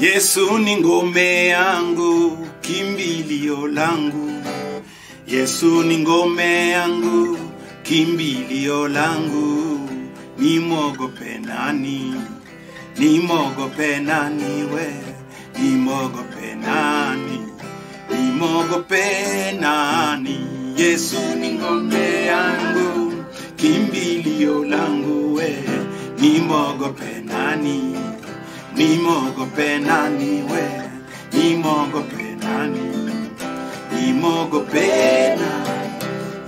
Yesu ni ngome yangu, kimbilio langu. Yesu ni ngome yangu, kimbilio langu. Nimwogope nani? Nimwogope nani we? Nimwogope nani? Nimwogope nani? Yesu ni ngome yangu, kimbilio langu we. Nimwogope nani? Nimwogope nani we? Nimwogope nani? Nimwogope nani?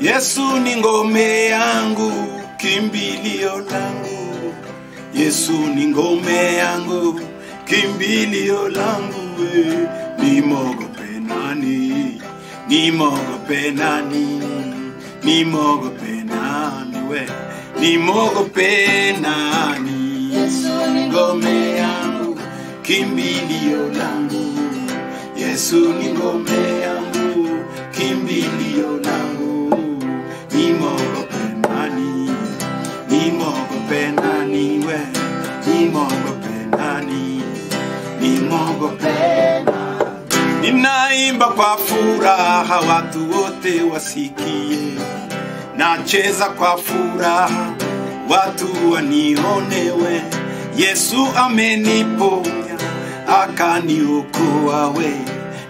Yesu ni ngome yangu, kimbilio langu. Yesu ni ngome yangu, kimbilio langu we. Nimwogope nani? Nimwogope nani? Nimwogope nani we? Nimwogope nani? Yesu ni ngome yangu, kimbilio langu. Yesu ni ngome yangu, kimbilio langu. Nimwogope nani? Nimwogope nani we? Nimwogope nani? Nimwogope nani? Ninaimba kwa furaha watu wote wasikie. Nacheza kwa furaha watu wanionewe. Yesu ameniponya akaniokoa we.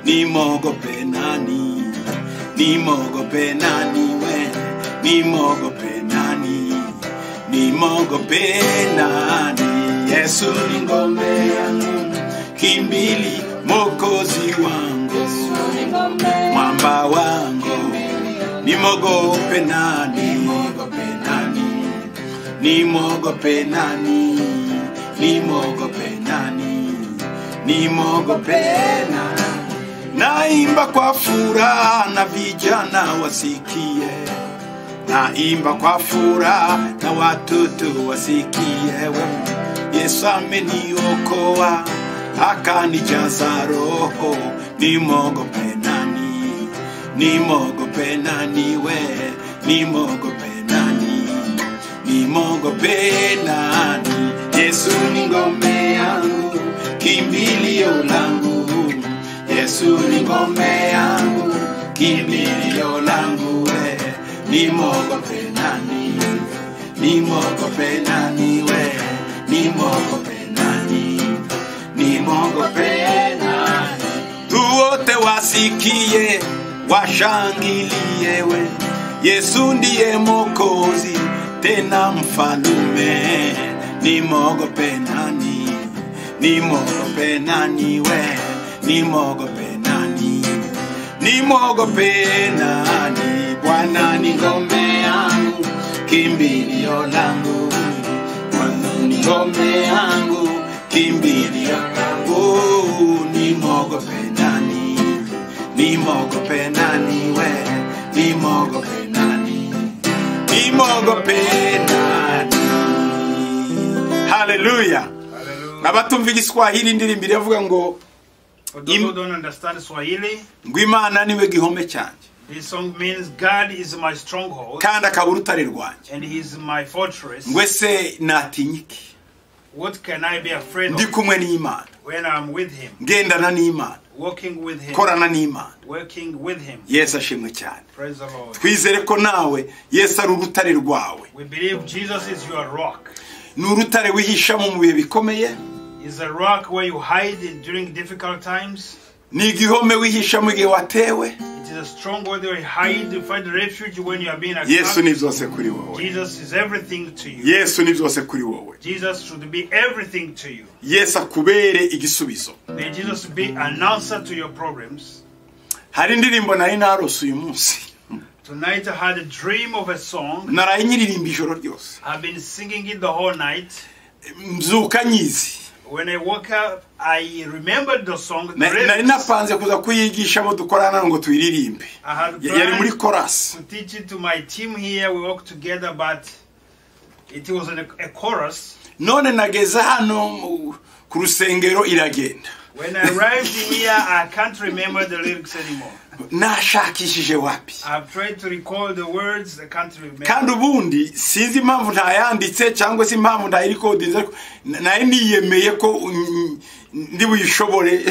Nimwogope nani? Nimwogope nani we? Nimwogope nani? Nimwogope nani? Yesu ni ngome yangu, kimbili Mwokozi wangu, mwamba wangu. Nimwogope nani? Nimwogope nani? Nimwogope nani? Nimwogope nani? Nimwogope nani? Naimba kwa furaha na vijana wasikie. Naimba kwa furaha na watoto wasikie. Yesu ameniokoa akanijaza roho. Nimwogope nani? Nimwogope nani we? Nimwogope nani? Nimwogope nani? Yesu ni ngome yangu, kimbilio langu. Yesu ni ngome yangu, kimbilio langu we. Nimwogope nani? Nimwogope nani we? Nimwogope nani? Nimwogope nani? Tuwote wasikie, washangilie we. Yesu ndiye Mwokozi tena mfalume. Nimwogope nani? Nimwogope nani we? Nimwogope nani? Nimwogope nani? Bwana ni ngome yangu, kimbilio langu. Bwana ni ngome yangu, kimbilio langu. Nimwogope nani? Nimwogope nani we? Nimwogope nani? Nimwogope nani? Hallelujah. Abatumva Igiswahili ndirimbire avuga ngo for those who don't understand Swahili, Ngwimana niwe gihome cyanje. This song means God is my stronghold kandi akaba urutare rwanjye. and He is my fortress. Ngwese natinyiki. What can I be afraid Ndi of kumwe n'Imana. when I'm with Him? Ngendana n'Imana. Walking with Him. Korana n'Imana. Working with Him. Yesu ashimwe cyane. Praise the Lord. Twizere ko nawe Yesu ari urutare rwawe. We believe Jesus is your rock. N'urutare wihishamo mu bihe bikomeye. Is a rock where you hide during difficult times. Ni igihome wihishamo igihe watewe. It is a stronghold where you hide to find refuge when you are being attacked. Yesu ni byose kuri wowe. Jesus is everything to you. Yesu ni byose kuri wowe. Jesus should be everything to you. Yesu akubere igisubizo. May Jesus be an answer to your problems. Hari indirimbo nari narose uyu munsi. Tonight I had a dream of a song. Naraye nyiririmba ijoro ryose. I've been singing it the whole night. Mzuka nyizi. When I woke up, I remembered the song. Nari napanze kuza kuyigisha abo dukorana ngo tuyiririmbe. Yari muri chorus. To teach it to my team here, we work together, but it was a chorus. None nageze hano ku rusengero iragenda. When I arrived here, I can't remember the lyrics anymore. Nashakishije wapi? I've tried to recall the words, I can't remember. Kandi ubundi sinzi impamvu ntayanditse cyangwa se impamvu ntayirikodinze naye niyemeye ko ndi buyishobore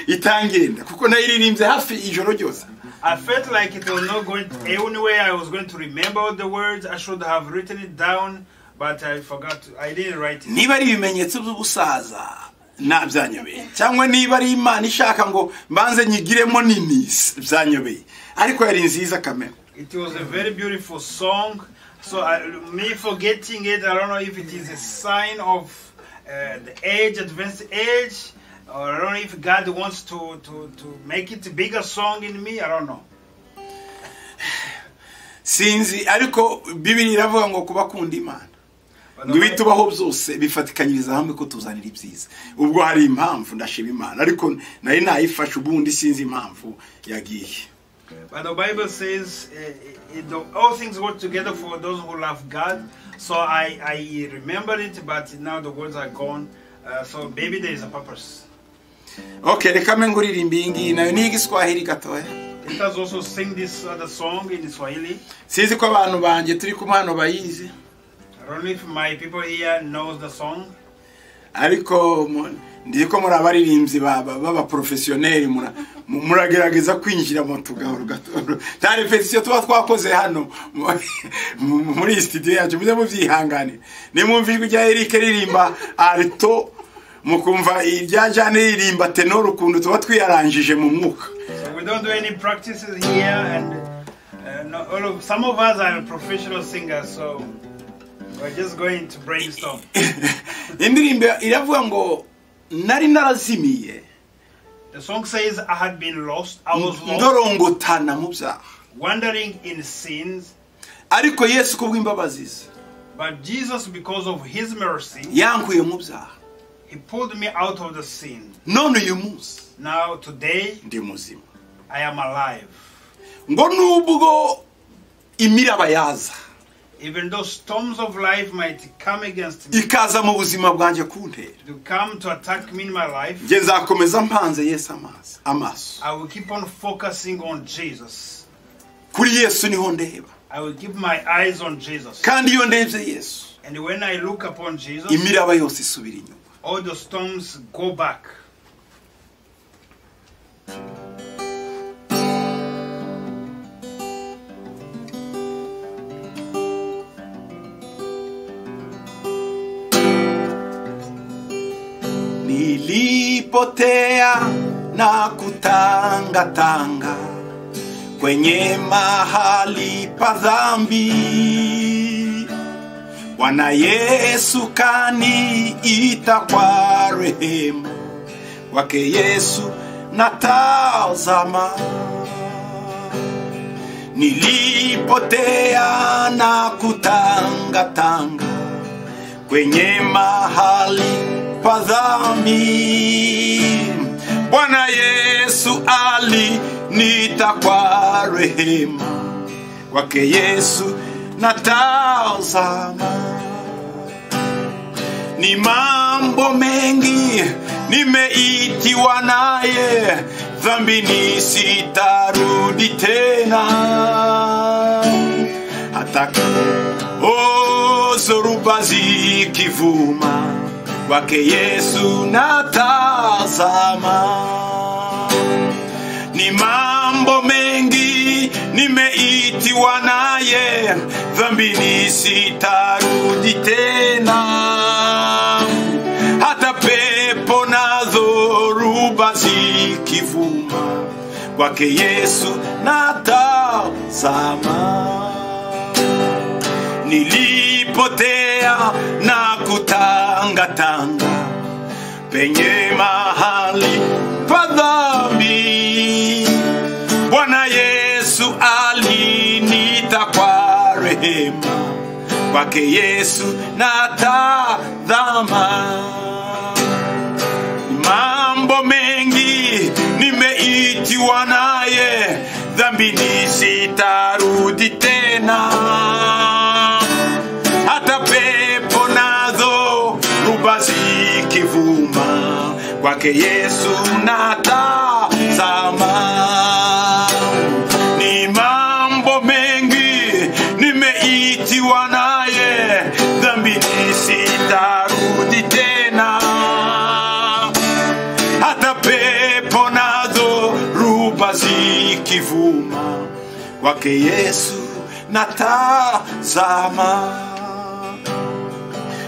itangenda kuko nayiririmbye hafi ijoro ryose. I felt like it was not going anywhere. I was going to remember all the words. I should have written it down, but I forgot. I didn't write it. Niba ari ibimenyetso by'ubusaza nabyanyobeye cyangwa niba ari Imana ishaka ngo mbanze nyigiremo nini byanyobeye ariko yari nziza kamera. It was a very beautiful song. So me forgetting it, I don't know if it is a sign of the age, advanced age, or I don't know if God wants to make it a bigger song in me. I don't know. Sinzi ariko Bibiliya iravuga ngo kubakunda Imana Ngwitubaho byose bifatikanyiriza hamwe ko tuzanira ibyiza. Ubwo hari impamvu ndashima Imana ariko nayi nayifashe ubundi sinzi impamvu yagiye. But the Bible says all things work together for those who love God. So I remembered it, but now the words are gone. So maybe there is a purpose. Okay, reka menguririmbe ingi nayo ni igiswahili gatoya. Let us also sing this other song in Swahili. Sinzi ko abantu banje turi ku mpano bayizi. I don't know if my people here knows the song. Ariko ndiko murabaririmbyi baba professionnel muragerageza kwinjira mu tugahoro gatoro. Ta repetition twakoze hano muri studio yacu muze muvyihangane. Nimwumvijwe rya Eric ririmba alto mukumva irya Jane ririmba tenor ukuntu tuba twiyaranjije mu mwuka. So we don't do any practices here, and some of us are professional singers, so we're just going to brainstorm. Indirimbo iravuga ngo nari narazimiye. The song says I had been lost. I was lost. Ndorongotana mu byaha. Wandering in sins. Ariko Yesu kubw'imbabazi ze. But Jesus, because of his mercy, yankuye mu byaha. He pulled me out of the sin. None uyu munsi. Now today ndi muzima. I am alive. Ngo nubwo imiraba yaza. Even though storms of life might come against me, ikaza mu buzima bwanje kuntera. To come to attack me in my life, nge nzakomeza mpanze Yesu amaso. I will keep on focusing on Jesus. Kuri Yesu niho ndeba. I will keep my eyes on Jesus. Kandi iyo ndebye Yesu, and when I look upon Jesus, imiraba yose isubira inyuma. All the storms go back. Nilipotea na kutangatanga kwenye mahali pa dhambi, Bwana Yesu kaniita kwa rehema, kwake Yesu natazama. Nilipotea na kutangatanga kwenye mahali pa dhambi, Bwana Yesu aliniita kwa rehema, kwake Yesu natazama. Ni mambo mengi nimeitiwa naye, dhambini sitarudi tena. Hata zoruba zikivuma, kwake Yesu natazama. Ni mambo mengi nimeitiwa naye, dhambini sitarudi tena. Hata pepo na dhoruba zikivuma, kwake Yesu natazama. Nilipotea na kutangatanga penye mahali pa dhambi, Bwana Yesu aliniita kwa rehema, kwake Yesu natazama. Mambo mengi nimeitiwa naye, dhambini sitarudi tena. Hata pepo na dhoruba zikivuma, kwake Yesu natazama. Ni mambo mengi nimeitiwa naye, dhambini sitarudi tena. Hata pepo nazo ruba zikivuma, kwake Yesu natazama.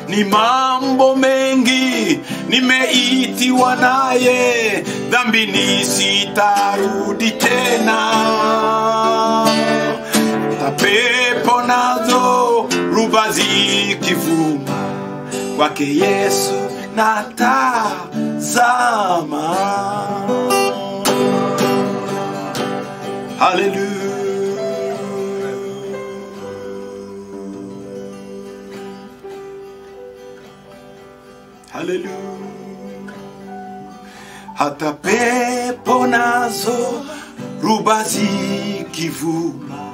Ni mambo mengi nimeitiwa naye, dhambini sitarudi tena. Hata pepo nazo ruba zikivuma, kwake Yesu natazama. Hallelujah. Hallelujah. Hata pepo nazo ruba zikivuma,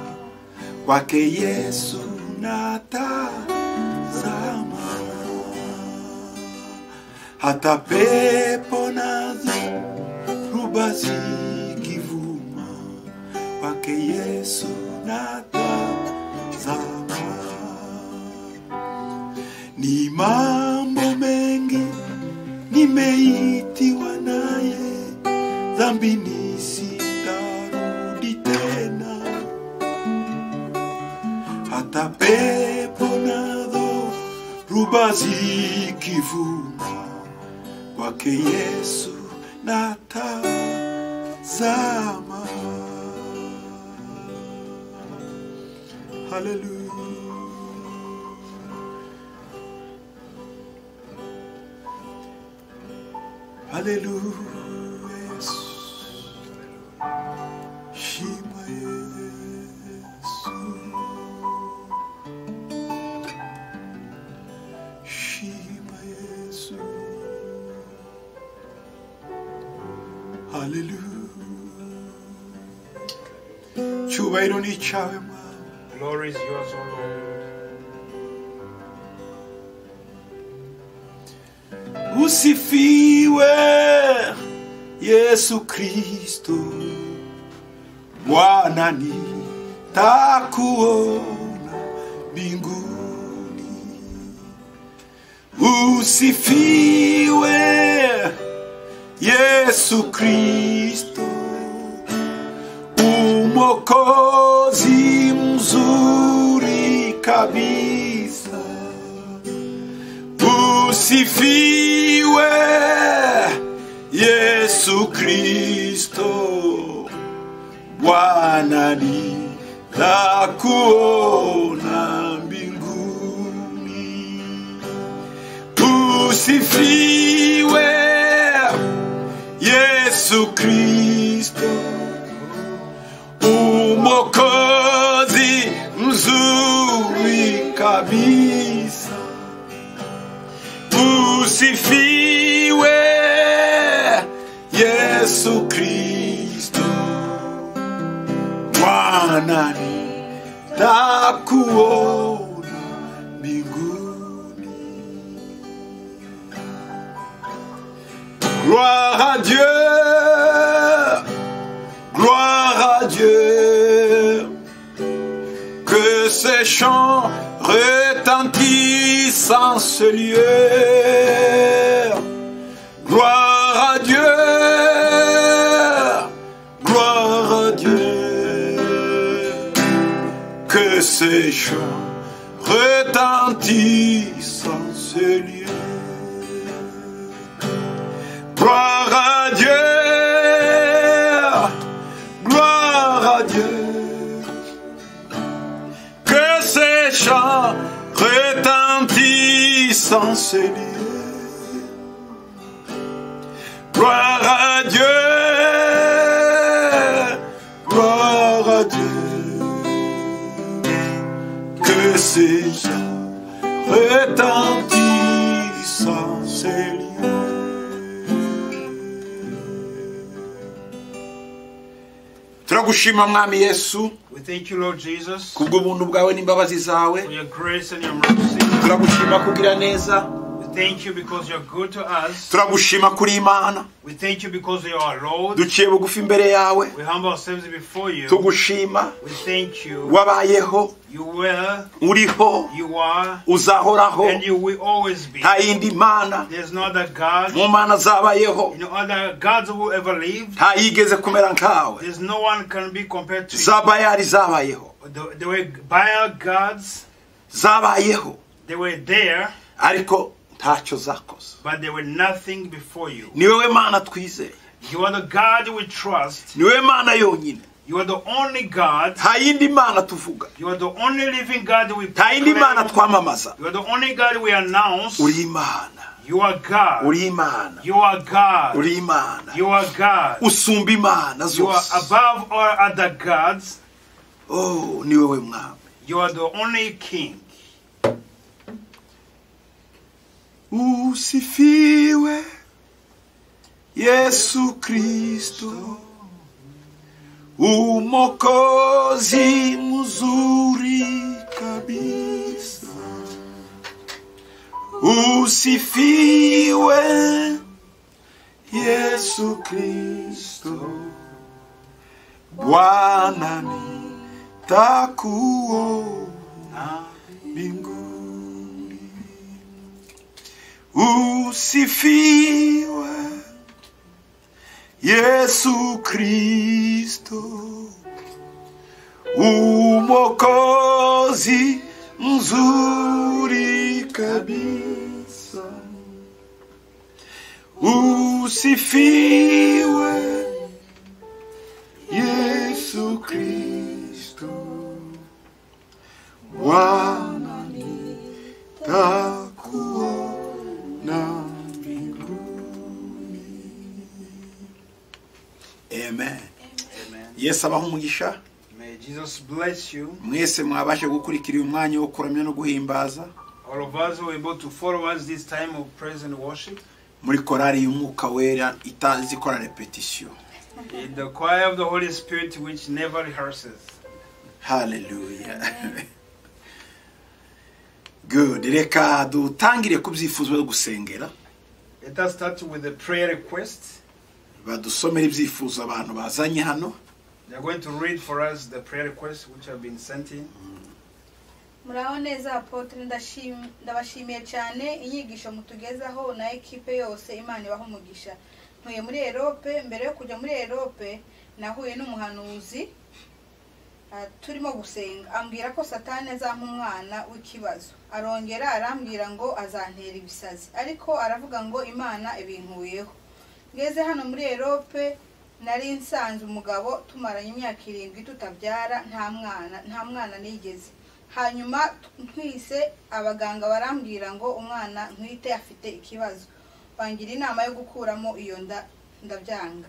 kwake Yesu natazama. Hata pepo nazo ruba zikivuma, kwake Yesu natazama. Ni mambo mengi nimeitiwa naye, dhambini sitarudi tena. Hata pepo nazo ruba zikivuma, kwake Yesu natazama. Hallelujah. Hallelujah. Shima Yesu. Shima Yesu. Hallelujah. Chubahiro ni chawe mwa. Glory is yours, O Lord. Usifiwe Yesu Kristo, Bwana nitakuona mbinguni. Usifiwe Yesu Kristo, Mwokozi mzuri kabisa. Usifiwe Yesu Kristo, Bwana nitakuona mbinguni. Usifiwe Yesu Kristo, Mwokozi mzuri kabisa. Usifiwe Yesu Kristo, Bwana nitakuona mbinguni. Gloire à Dieu, gloire à Dieu, que ces chants retentissent en ce lieu. Gloire à Dieu, gloire à Dieu, que ces chants retentissent en ce lieu. Gloire à Dieu, gloire à Dieu, que ces chants retentissent en ce lieu. Gloire à Dieu, gloire à Dieu, que ces chants retentissent en ce lieu. Turagushima mwami Yesu. We thank you, Lord Jesus, Kubw'ubuntu bwawe n'imbabazi zawe. for your grace and your mercy. Turagushima kugira neza. We thank you because you're good to us. turagushima kuri Imana We thank you because you are Lord. duciye bugufi imbere yawe We humble ourselves before you. tugushima We thank you. wabayeho You were, uriho you are, uzahoraho and you will always be. nta yindi mana There's no other God. mu mana zabayeho No other gods who ever lived. nta yigeze kumera nkawe There's no one can be compared to you. zabayari zabayeho There were Baal gods. zabayeho They were there, ariko ntacyo zakoze but they were nothing before you. ni wowe mana twizeye You are the God we trust. ni wowe mana yonyine You are the only God. nta yindi mana tuvuga You are the only living God we nta yindi mana proclaim. twamamaza You are the only God we announce. uri Imana You are God. uri Imana You are God. uri Imana You are God. usumba imana You are zose above all other gods. oh ni wowe mwami You are the only King. usifiwe Yesu Kristo umokozi mzuri kabisa usifiwe Yesu Kristo Bwana nitakuona mbinguni usifiwe Yesu Kristo umokozi mzuri kabisa usifiwe Yesu Kristo Bwana nitakuona mbinguni. Amen. Amen. Yesu abaho umugisha May Jesus bless you. mwese mwabashe gukurikira uyu mwanya wo kuramya no guhimbaza All of us who were able to follow us this time of praise and worship. muri korali y'umwuka wera itazi ikora repetition. In the choir of the Holy Spirit which never rehearses. Hallelujah. Good. Reka dutangire ku byifuzo byo gusengera. Let us start with the prayer request. Badusomera ibyifuzo abantu bazanye hano. They are going to read for us the prayer requests which have been sent in. Muraho neza apotre ndabashimiye cyane inyigisho mutugezaho na equipe yose Imana ibaho umugisha. Ntuye muri Europe, mbere yo kujya muri Europe nahuye n'umuhanuzi turimo gusenga ambwira ko Satani azampa umwana w'ikibazo. Arongera arambwira ngo azantera ibisazi. Ariko aravuga ngo Imana ibinkuyeho. Ngeze hano muri Europe nari nsanze umugabo tumaranye imyaka 7 tutabyara nta mwana nigeze. Hanyuma ntwise abaganga barambwira ngo umwana ntwite afite ikibazo. Bangira inama yo gukuramo iyo ndabyanga.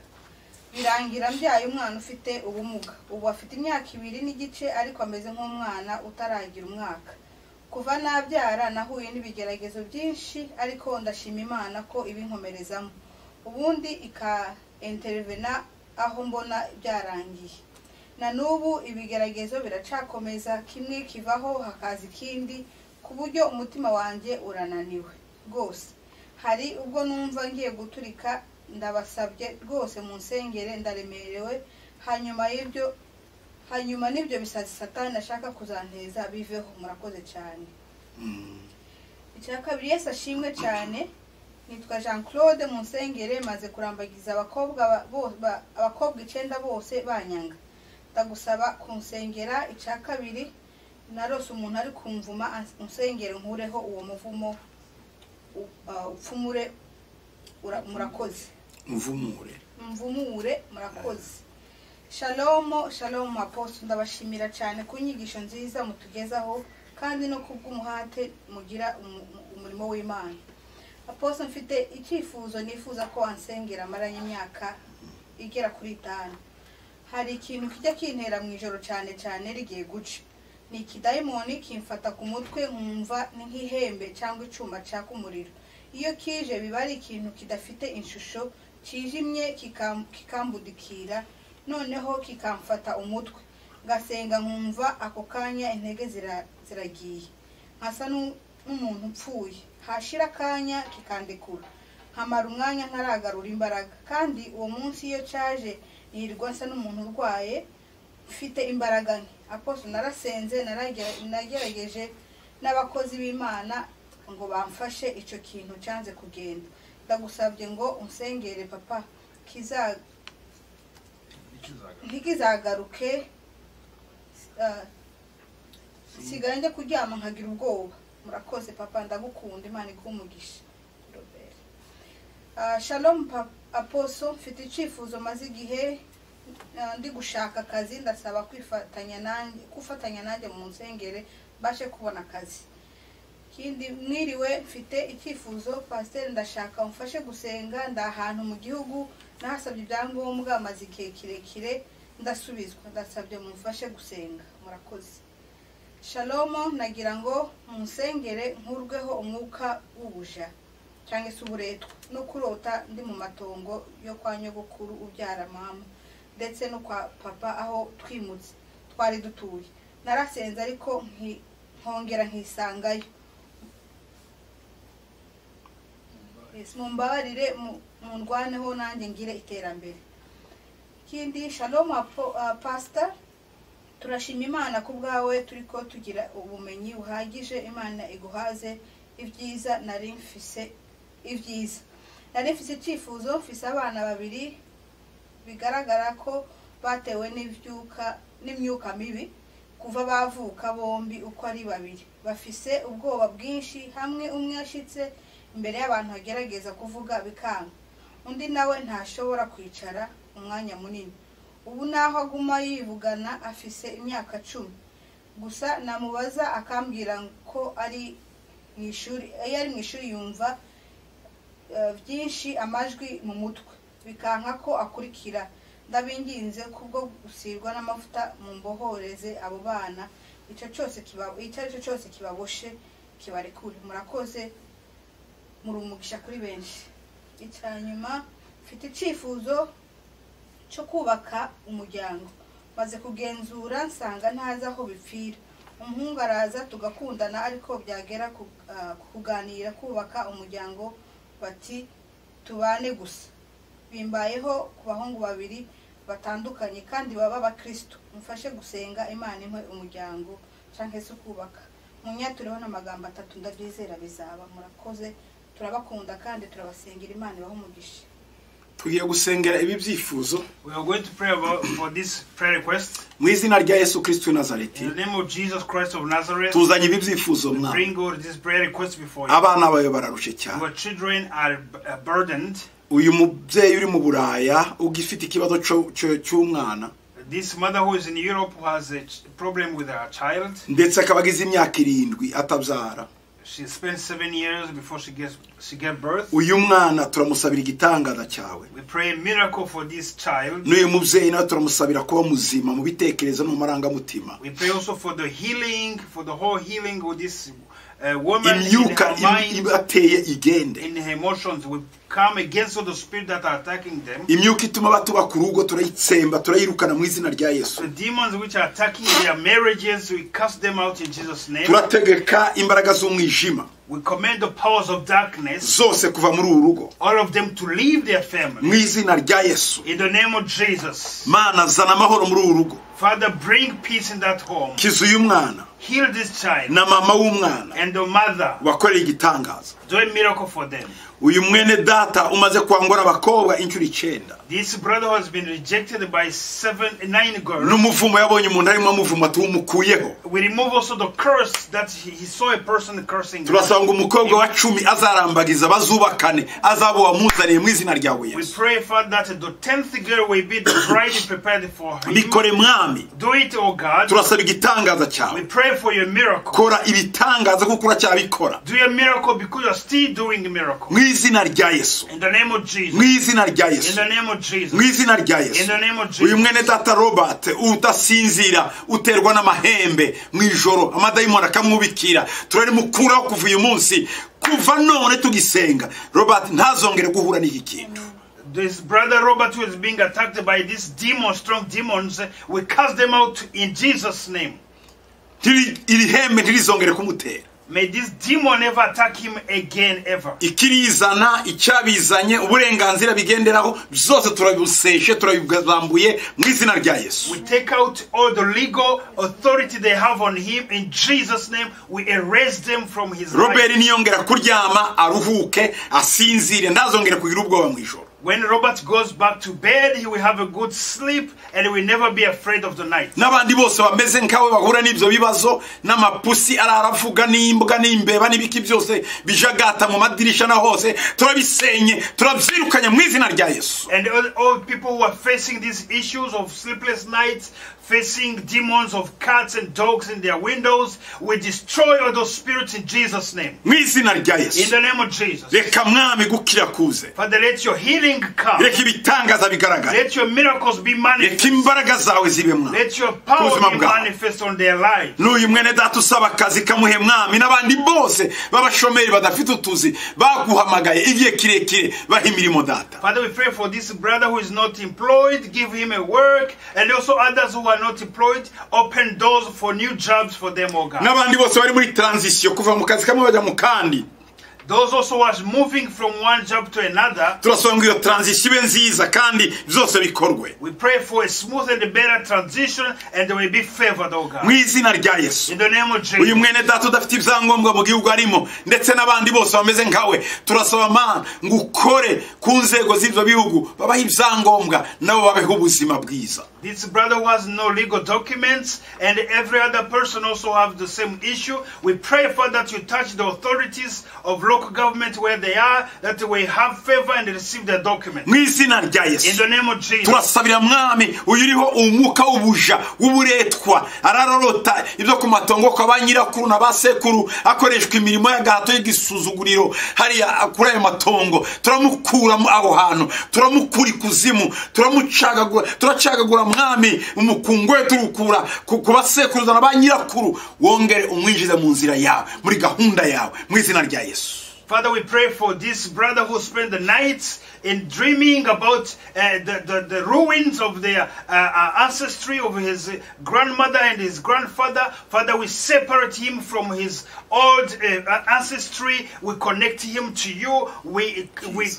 Birangira mbyaye umwana ufite ubumuga. Ubu afite imyaka 2 n'igice ariko ameze nk'umwana utaragira umwaka. Kuva nabyara nahuye n'ibigeragezo byinshi ariko ndashima Imana ko ibinkomerezamo. Ubundi intervena aho mbona byarangiye. Na nubu ibigeragezo biracakomeza kimwe kivaho hakaza ikindi ku buryo umutima wanjye urananiwe rwose. Hari ubwo numva ngiye guturika ndabasabye rwose mu nsengere ndaremerewe hanyuma nibyo bisazi Satani ashaka kuzanteza biveho murakoze cyane. Icyakabiri Yesu ashimwe cyane. Nitwa Jean Claude mu nsengere maze kurambagiza abakobwa 9 bose banyanga. Ndagusaba kunsengera. Icyakabiri narose umuntu ari kumvuma unsengere nkureho uwo muvumo upfumure murakoze. Mvumure murakoze. Shalom apostle ndabashimira cyane ku nyigisho nziza mutugezaho kandi no kubw'umuhate mugira umurimo w'Imana. Apostle mfite icyifuzo nifuza ko ansengera maranye imyaka igera kuri 5. Hari ikintu kijya kintera mu ijoro cyane rigiye guca. Ni ikidayimoni kimfata ku mutwe nkumva ni nk'ihembe cyangwa icuma cyaka umuriro. Iyo kije biba ari ikintu kidafite inshusho kijimye kikambudikira noneho kikamfata umutwe. Ngasenga nkumva ako kanya intege ziragiye. Nkasa n'umuntu upfuye. hashira akanya kikandekura nkamara umwanya ntaragarura imbaraga kandi uwo munsi iyo caje nirirwa nsa n'umuntu urwaye ufite imbaraga nke. Apostle narasenze nagerageje n'abakozi b'Imana ngo bamfashe ico kintu canze kugenda. Ndagusabye ngo unsengere papa ntikizagaruke sigara njya kuryama nkagira ubwoba. Murakoze papa, ndagukunda, Imana ikumugisha. Shalom Apostle, mfite icifuzo maze igihe ndi gushaka akazi, ndasaba kufatanya nanjye mu nsengere bashe kubona akazi. Kindi mwiriwe, mfite icifuzo pasteur, ndashaka umfashe gusenga, ndahantu mu gihugu nahasabye ibyangombwa amaze igihe kirekire ndasubizwa, ndasabye mumfashe gusenga. Murakoze. Shalom, nagira ngo munsengere nkurweho umwuka w'ubuja cyangwa se uburetwa no kurota ndi mu matongo yo kwa nyogokuru ubyara mama ndetse no kwa papa aho twimutse twari dutuye. Narasenze ariko nkongera nkisangayo. Mumbabarire mundwaneho nanjye ngire iterambere. Kindi Shalom Pastor, turashima Imana ku bwawe turiko tugira ubumenyi uhagije. Imana iguhaze ibyiza. Nari mfise icifuzo, mfise abana babiri bigaragara ko batewe n'imyuka mibi kuva bavuka bombi uko ari babiri. Bafise ubwoba bwinshi, hamwe umwe ashitse imbere y'abantu agerageza kuvuga bikanga, undi nawe ntashobora kwicara umwanya munini. Ubu naho aguma yivugana afise imyaka 10 gusa, namubaza akambwira ko ari mwishuri yumva byinshi amajwi mu mutwe bikanka ko akurikira. Ndabinginze kubwo gusirwa n'amavuta mu mbohoreze abo bana, icyo cyose kibaboshe kibarekure. Murakoze, murumugisha kuri benshi. Icyanyuma, mfite icifuzo cyo kubaka umuryango, maze kugenzura nsanga ntazi aho bipfira. Umuhungu araza tugakundana, ariko byagera kuganira kubaka umuryango bati tubane gusa. Bimbayeho ku bahungu babiri batandukanye kandi baba abakristo. Mufashe gusenga Imana imwe umuryango canke se kubaka. Munyatureho n'amagambo 3 ndabyizera bizaba. Murakoze, turabakunda kandi turabasengera. Imana ibaho umugisha. Tugiye gusengera ibi byifuzo. We are going to pray for this prayer request. Mu izina rya Yesu Kristo Nazareti. In the name of Jesus Christ of Nazareth. Tuzanye ibi byifuzo mwana. Bring all this prayer request before you. Abana bayo bararushe cyane. Our children are burdened. Uyu mubyeyi uri mu Buraya ugifite ikibazo cy'umwana. This mother who is in Europe who has a problem with her child. Ndetse akabagize imyaka 7 atabyara. She spent 7 years before she gave birth. Uyu mwana turamusabira igitangaza cyawe. We pray a miracle for this child. N'uyu mubyeyi nawe turamusabira kuba muzima mu bitekerezo no mu marangamutima. We pray also for the healing, for the whole healing with this woman imyuka ibateye igende. In her emotions. We come against all the spirit that are attacking them. Imyuka ituma batuba ku rugo turayitsemba turayirukana mu izina rya Yesu. The demons which are attacking their marriages, we cast them out in Jesus' name. Turategeka imbaraga z'umwijima. We command the powers of darkness, zose kuva muri urugo, all of them to leave their family. Mu izina rya Yesu. In the name of Jesus. Mana zana amahoro muri urugo. Father, bring peace in that home. Kizuye umwana. Heal this child. Na mama w'umwana. And the mother. Wakoreye igitangaza. Do a miracle for them. Uyu mwene data umaze kwangora abakobwa inshuro 9. This brother has been rejected by 9 girls. N'umuvumo yabonye umuntu arimo amuvuma tumukuyeho. We remove also the curse that he saw a person cursing. Turasanga umukobwa wa 10 azarambagiza bazubakane azabo wamuzaniye mu izina ryawe Yesu. We pray for that the 10th girl will be the bride prepared for him. Bikore mwami. Do it, oh God. Turasaba igitangaza cyawe. We pray for your miracle. Kora ibitangaza kuko uracyabikora. Do a miracle because you are still doing a miracle. Izina rya Yesu. In the name of Jesus. Mu izina rya Yesu. In the name of Jesus. Mu izina rya Yesu. In the name of Jesus. Uyu mwene data Robert utasinzira uterwa n'amahembe mu ijoro amadayimoni akamubikira turari mukuraho kuva uyu munsi kuva none tugisenga Robert ntazongere guhura n'iki kintu. This brother Robert who is being attacked by these demons, strong demons, we cast them out in Jesus' name. Iri hembe ntirizongere kumutera. May this demon never attack him again ever. Ikirizana icyabizanye uburenganzira bigenderaho byose turabuseshe turabibwambuye mu izina rya Yesu. We take out all the legal authority they have on him in Jesus name. We erase them from his life. Robert niyongera kuryama aruhuke asinzire ndazongera kugira ubwoba mu ijoro. When Robert goes back to bed, he will have a good sleep and he will never be afraid of the night. Nabandi bose bameze nkawe bahura n'ibyo bibazo n'amapusi araravuga n'imbwa n'imbeba n'ibiki byose bijagata mu madirisha na hose turabisenye turabyirukanya mu izina rya Yesu. And all people who are facing these issues of sleepless nights, facing demons of cats and dogs in their windows, we destroy all those spirits in Jesus name. Mu izina rya Yesu. In the name of Jesus. Reka mwami gukira kuze. Father, let your healing come. Reka ibitangaza bigaragara. Let your miracles be manifest. Reka imbaraga zawe zibe mwami. Let your power be manifest on their lives. N'uyu mwene data usaba akazi kamuhe mwami n'abandi bose babashomeri badafite utuzi baguhamagaye igihe kirekire bahimirimo data. Father, we pray for this brother who is not employed, give him a work, and also others who are not employed, open doors for new jobs for them, oh God. N'abandi bose bari muri transition kuva mu kazi kamwe bajya mu kandi. Those also are moving from one job to another. Turasonga iyo transition ibe nziza kandi byose bikorwe. We pray for a smooth and a better transition and they will be favored, oh God. Mu izina rya Yesu. In the name of Jesus. Uyu mwene data udafite ibyangombwa mu gihugu arimo ndetse n'abandi bose bameze nkawe turasaba Mana ngukore ku nzego z'ibyo bihugu babaha ibyangombwa nabo babeho ubuzima bwiza. This brother who has no legal documents and every other person also have the same issue. We pray for that you touch the authorities of local government where they are, that they will have favor and receive their documents. Mu izina rya In Yesu. the name of Jesus. Turasabira mwami uyuriho umwuka w'ubuja w'uburetwa ararorota ibyo ku matongo kwa banyirakuru na basekuru akoreshwa imirimo y'agahato y'igisuzuguriro hariya kuri ayo matongo turamukura aho hantu turamukura ikuzimu turacagagura mwami umukungwe turukura ku basekuruza na banyirakuru wongere umwinjize mu nzira yawe muri gahunda yawe mu izina rya Yesu. Father, we pray for this brother who spent the nights in dreaming about the ruins of their ancestry of his grandmother and his grandfather. Father, we separate him from his old ancestry. We connect him to you. We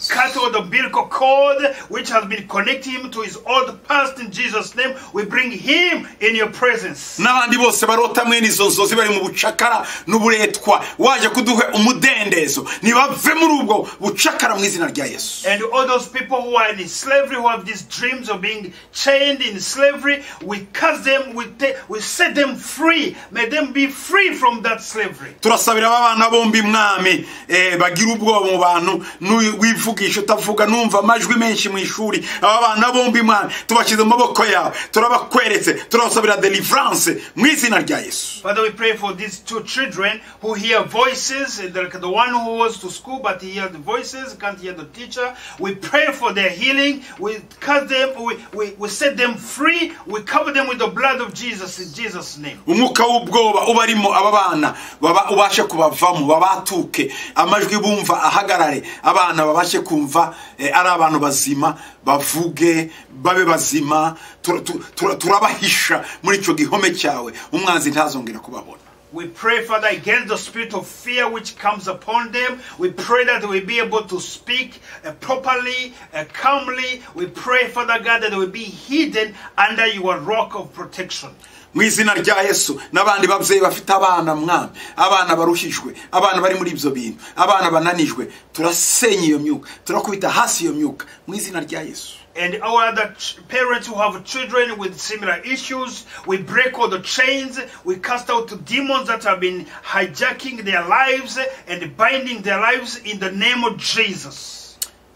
cut all the umbilical cord which has been connecting him to his old past in Jesus' name. We bring him in your presence. N'abandi bose barota mwene izo nzozi bari mu bucakara n'uburetwa waje kuduhe umudendezo nibave muri ubwo bucakara mu izina rya Yesu. And all those people who are in slavery, who have these dreams of being chained in slavery, we cast them, we set them free. May them be free from that slavery. Turasabira abana bombi mwami bagira ubwoba mu bantu wivugisha utavuga numva amajwi menshi mu ishuri abana bombi mwami tubashize mu maboko yawe turabakweretse turasabira deliverance mu izina rya Yesu. Father, we pray for these two children who hear voices, the one who was to school but he heard the voices, can't hear the teacher. We pray for their healing. We cut them, we set them free. We cover them with the blood of Jesus in Jesus' name. Umuka w'ubwoba ubarimo abana ubashe kubavamo babatuke amajwi bumva ahagarare abana babashe kumva ari abantu bazima bavuge babe bazima turabahisha muri ico gihome cyawe umwanzi ntazongera kubabona. We pray, Father, against the spirit of fear which comes upon them. We pray that they will be able to speak properly, calmly. We pray, Father God, that they will be hidden under your rock of protection. Mu izina rya Yesu n'abandi babyeyi bafite abana mwami abana baruhijwe abana bari muri ibyo bintu abana bananijwe turasenya iyo myuka turakubita hasi iyo myuka mu izina rya Yesu. And our other parents who have children with similar issues, we break all the chains, we cast out the demons that have been hijacking their lives and binding their lives in the name of Jesus.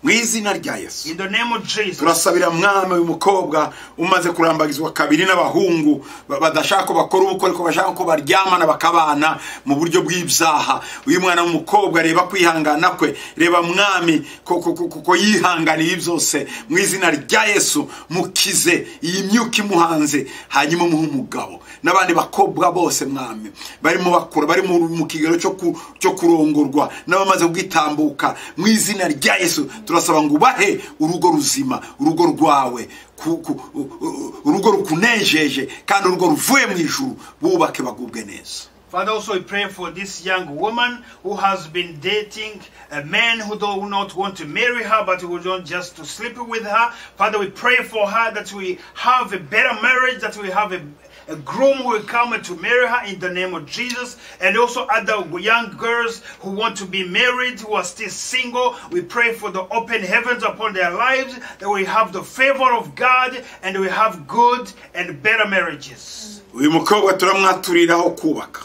Mu izina rya Yesu. In the name of Jesus. Turasabira mwami uyu mukobwa umaze kurambagizwa kabiri n'abahungu badashaka bakora ubukwe ko bashaka ko baryamana bakabana mu buryo bw'ibyaha. Uyu mwana w'umukobwa reba kwihangana kwe reba mwami ko yihanganiye byose mu izina rya Yesu mukize iyi myuka imuhanze hanyuma muhe umugabo n'abandi bakobwa bose mwami barimo bakura bari mu kigero cyo kurongorwa n'abamaze kugitambuka mu izina rya Yesu. Turasaba ngo ubahe urugo ruzima urugo rwawe urugo rukunejeje kandi urugo ruvuye mu ijuru bubake bagubwe neza. Father, also we pray for this young woman who has been dating a man who do not want to marry her, but who want just to sleep with her. Father, we pray for her that we have a better marriage, that we have a groom who will come to marry her in the name of Jesus. And also other young girls who want to be married, who are still single. We pray for the open heavens upon their lives, that we have the favor of God and we have good and better marriages. uyu mukobwa turamwaturiraho kubaka.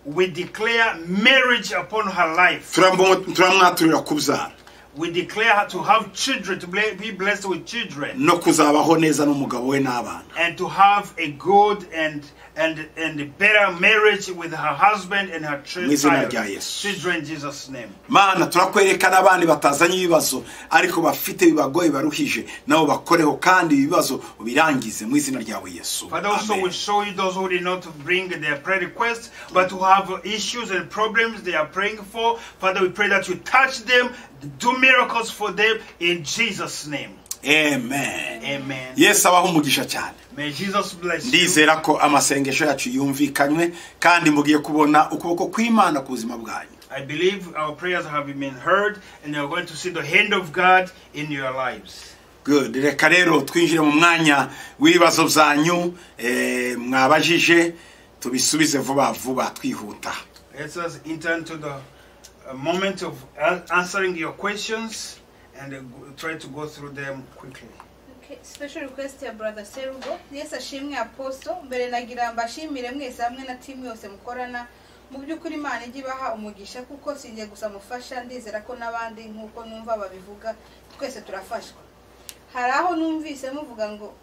We declare marriage upon her life. turamwaturira kubyara. We declare her to have children, to be blessed with children. no kuzabaho neza n'umugabo we n'abana. And to have a good and better marriage with her husband and her children in Jesus' name. Mana turakwereka n'abandi batazanye ibibazo ariko bafite bibagoye baruhije nabo bakoreho kandi ibibazo ubirangize mu izina ryawe Yesu. But also we show you those who did not bring their prayer requests but who have issues and problems they are praying for. Father, we pray that you touch them, do miracles for them in Jesus' name. Amen. Amen. Yes, abaho umugisha cyane. May Jesus bless you. Ndizera ko amasengesho yacu yumvikanywe kandi mugiye kubona ukuboko kw'Imana ku buzima bwanyu. I believe our prayers have been heard and you are going to see the hand of God in your lives. Good. Reka rero twinjire mu mwanya w'ibibazo byanyu mwabajije tubisubize vuba vuba twihuta. Let us enter into the moment of answering your questions and try to go through them quickly. Okay, special request ya brother Serugo. Yes, ashimwe apostle. Mbere nagira mbashimire mwese hamwe na team yose mukorana. Mu byukuri Imana igibaha umugisha kuko singiye gusa mufasha ndizera ko nabandi nkuko numva babivuga twese turafashwa. Hari aho numvise muvuga ngo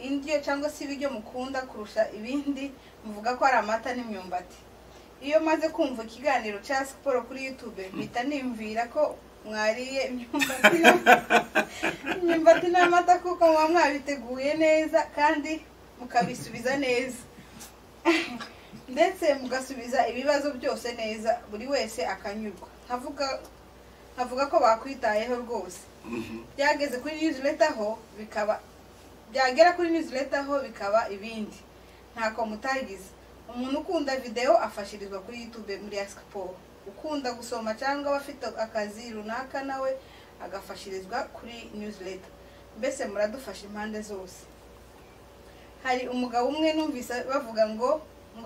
indyo cyangwa se ibiryo mukunda kurusha ibindi muvuga ko ari amata n'imyumbati. Iyo maze kumva ikiganiro cya siporo kuri YouTube mpita nimvira ko mwariye imyumbati n'amata kuko muba mwabiteguye neza kandi mukabisubiza neza ndetse mugasubiza ibibazo byose neza buri wese akanyurwa. Nkavuga ko bakwitayeho rwose. Byageze kuri newsletter ho bikaba byagera kuri newsletter ho bikaba ibindi ntako mutagize. Umuntu ukunda video afashirizwa kuri YouTube muri Ask Paul. Ukunda gusoma cyangwa bafite akazi runaka nawe agafashirizwa kuri newsletter. Mbese muradufasha impande zose. Hari umugabo umwe numvise bavuga ngo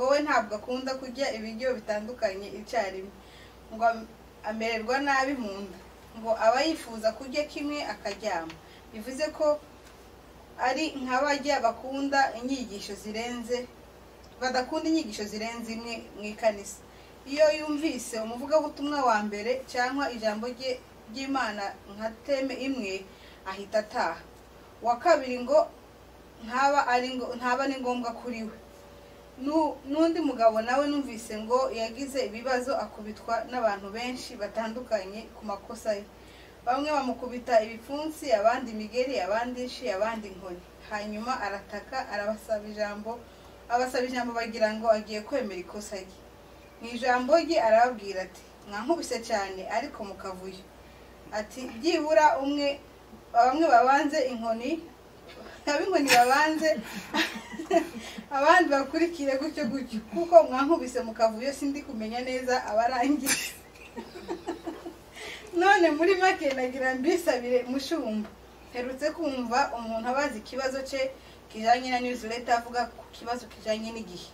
we ntabwo akunda kurya ibiryo bitandukanye icyarimwe. Ngo amererwa nabi mu nda. Ngo aba yifuza kurya kimwe akaryama. Bivuze ko ari nk'abajya bakunda inyigisho zirenze badakunda inyigisho zirenze imwe mu ikanisa. Iyo yumvise umuvugabutumwa wa mbere cyangwa ijambo ry'Imana nka teme imwe ahita ataha. Wa kabiri ngo ntaba ni ngombwa kuri we. N'undi mugabo nawe numvise ngo yagize ibibazo akubitwa n'abantu benshi batandukanye ku makosa ye. Bamwe bamukubita ibipfunsi, abandi migeri, abandi ishi, abandi inkoni. Hanyuma arataka abasaba ijambo bagira ngo agiye kwemera ikosa rye. Mu ijambo rye arababwira ati mwankubise cyane ariko mukavuyo. Ati byibura bamwe babanze inkoni ab'inkoni babanze abandi bakurikire gutyo kuko mwankubise mukavuyo sindi kumenya neza abarangiye. None muri make nagira mbisabire mushumba. Herutse kumva umuntu abaza ikibazo cye kijanye na newsletter avuga ku kibazo kijanye n'igihe.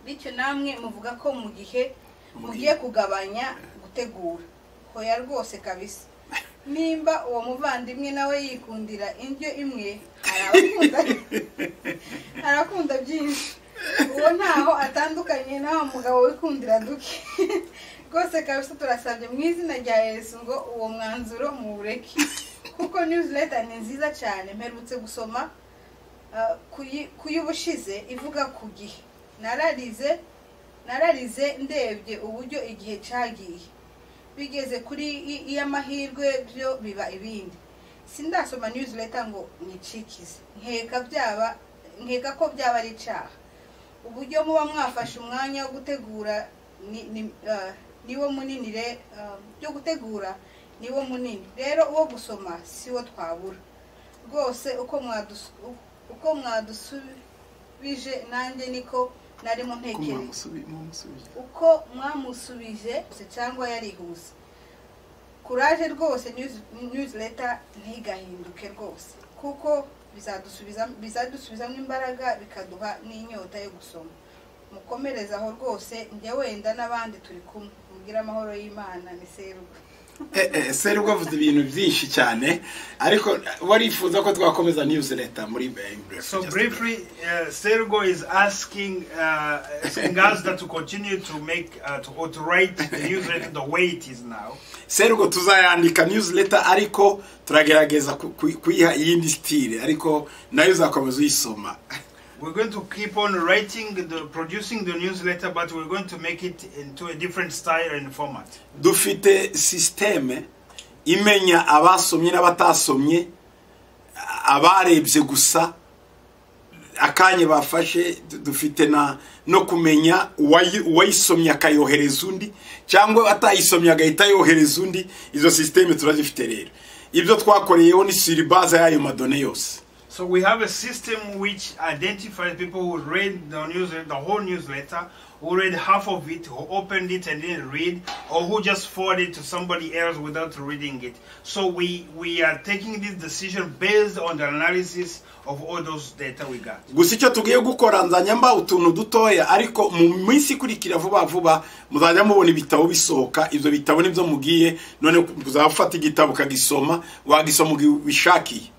Bityo namwe muvuga ko mu gihe mugiye kugabanya gutegura. Hoya rwose kabisa. Nimba uwo muvandimwe nawe yikundira indyo imwe arakunda byinshi. Uwo ntaho atandukanye naho mugabo wikundira duke. Rwose kabisa turasabye mu izina rya Yesu ngo uwo mwanzuro muureke. Kuko newsletter ni nziza cyane mperutse gusoma kuyubushize ivuga ku gihe. Nararize ndebye uburyo igihe cyagiye. Bigeze kuri iy'amahirwe byo biba ibindi. Sindasoma newsletter ngo nicikize. Nkeka ko byaba ari cyaha. Uburyo muba mwafashe umwanya wo gutegura niwo munini byo gutegura niwo munini. Rero uwo gusoma siwo twabura. Rwose uko mwadusubije nanjye niko narimo ntekere Mumusubije. uko mwamusubije cyangwa yarihuse courage rwose newsletter ntigahinduke rwose kuko bizadusubizamo imbaraga bikaduha n'inyota yo gusoma mukomereza aho rwose njye wenda n'abandi turi kumwe mugira amahoro y'Imana ni Serugwe. Serugwe avuze ibintu byinshi cyane ariko warifuza ko twakomeza newsletter muri English. So briefly, Serugwe is asking us that to continue to make to write the newsletter the way it is now. Serugwe tuzayandika newsletter ariko turagerageza kuyiha iyindi style ariko nayo uzakomeza uyisoma. We're going to keep on producing the newsletter, but we're going to make it into a different style and format. Dufite systeme imenya abasomye n'abatasomye, abarebye gusa akanye bafashe, dufite no kumenya uwayisomye akayohereza undi cyangwa atayisomye agahita yohereza undi. Izo systeme turazifite rero. Ibyo twakoreyeho ni sur base y'ayo madone yose. So we have a system which identifies people who read the newsletter, the whole newsletter, who read half of it, who opened it and didn't read, or who just forwarded it to somebody else without reading it. So we are taking this decision based on the analysis of all those data we got. Gusa icyo tugiye gukora nzanyamba utuntu dutoya ariko mu minsi kurikira vuba muzajya mubona ibitabo bisohoka. Ibyo bitabo nibyo mugiye none kuzafata igitabo kagisoma wagisoma bishakiye.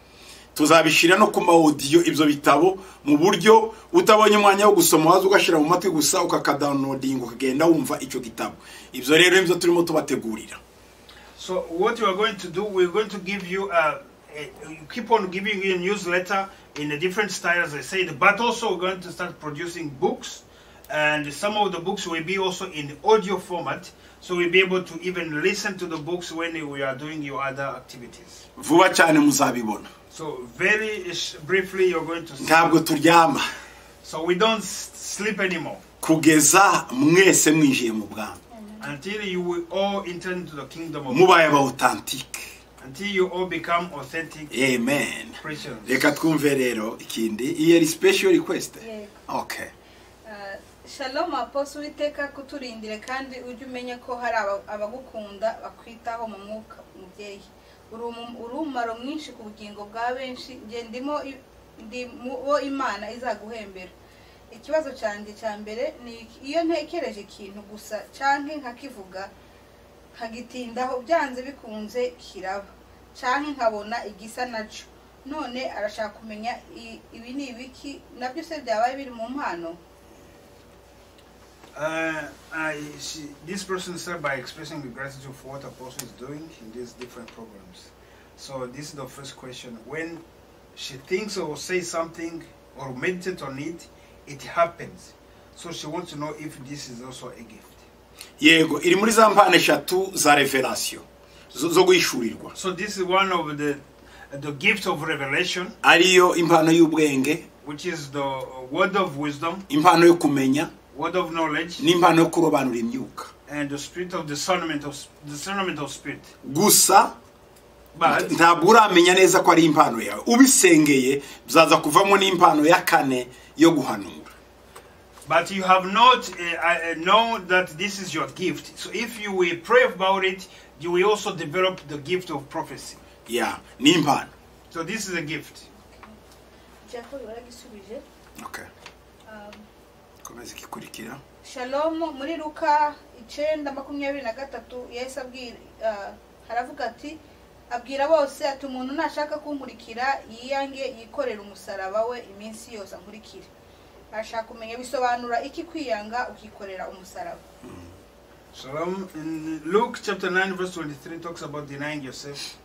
Tuzabishira no kuma audio ibyo bitabo mu buryo utabonye umwanya wo gusoma wazo ugashira mu matwi gusa ukakadownloading ukagenda wumva icyo gitabo. Ibyo rero nibyo turimo tubategurira. So what we are going to do, we're going to give you keep on giving you a newsletter in a different style, as I said, but also we're going to start producing books, and some of the books will be also in audio format, so we'll be able to even listen to the books when we are doing your other activities. Vuba cyane muzabibona. So very briefly, you're going to ntabwo turyama. So we don't sleep anymore. Kugeza mwese mwinjiye mu bwami. Until you will all enter into the kingdom of mubaye authentic. Until you all become authentic. Amen. Christians. Reka twumve rero ikindi. Iyi special request. Yeah. Okay. Shalom Apostle Witeka kuturindire kandi ujye umenya ko hari abagukunda bakwitaho mu mwuka mubyeyi. Urumaro mwinshi ku bugingo bwa benshi nge ndimo Imana izaguhembera. Ikibazo cyanjye cya mbere ni iyo ntekereje ikintu gusa canke nkakivuga nkagitindaho byanze bikunze kiraba canke nkabona igisa naco. None arashaka kumenya ibi ni ibiki nabyo se byabaye biri mu mpano. This person started by expressing gratitude for what Apostle is doing in these different programs. So this is the first question. When she thinks or says something or meditates on it, it happens. So she wants to know if this is also a gift. Yego, iri muri za mpano eshatu za revelation zo guhishurirwa. So this is one of the gift of revelation. Ariyo impano y'ubwenge, which is the word of wisdom. Impano yo kumenya. Word of knowledge. N'impano yo kurobanura imyuka. And the spirit of discernment of spirit. Gusa ntabwo uramenya neza ko ari impano yawe. Ubisengeye bizaza kuvamo n'impano ya kane yo guhanura. But you have not know that this is your gift. So if you will pray about it, you will also develop the gift of prophecy. Yeah, ni impano. So this is a gift. Okay. Komeza kikurikira. Shalom muri Luka 9:23 Yesu haravuga ati abwira bose ati umuntu nashaka kunkurikira yiyange yikorera umusaraba we iminsi yose ankurikira. Ashaka kumenya bisobanura iki kwiyanga ukikorera umusaraba. Shalom. In Luke chapter 9 verse 23 talks about denying yourself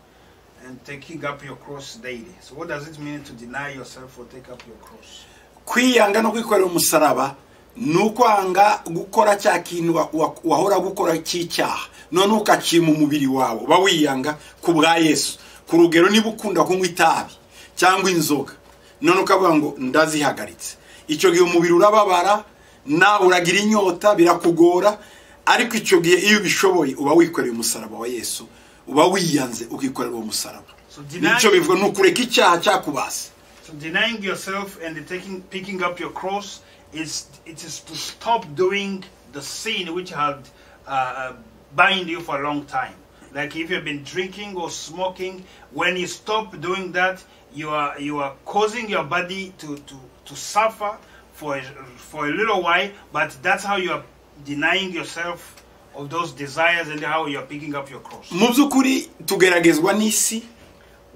and taking up your cross daily. So what does it mean to deny yourself or take up your cross? Kwiyanga no kwikorera umusaraba nukwanga gukora cya kintu wahora gukora cy'icyaha none ukakima umubiri wawe bawiyanga ku bwa Yesu. Ku rugero niba ukunda kunywa itabi cyangwa inzoga none ukavuga ngo ndazihagaritse, icyo gihe umubiri urababara na uragira inyota birakugora, ariko icyo gihe iyo bishoboye uba wikoreye umusaraba wa Yesu, uba wiyanze ukikorera uwo musaraba. Nicyo bivuga nukureka icyaha cyakubase. So denying yourself and picking up your cross it is to stop doing the sin which had bind you for a long time. Like if you've been drinking or smoking, when you stop doing that, you are causing your body to suffer for a little while, but that's how you are denying yourself of those desires and how you are picking up your cross. mu by'ukuri tugeragezwa n'isi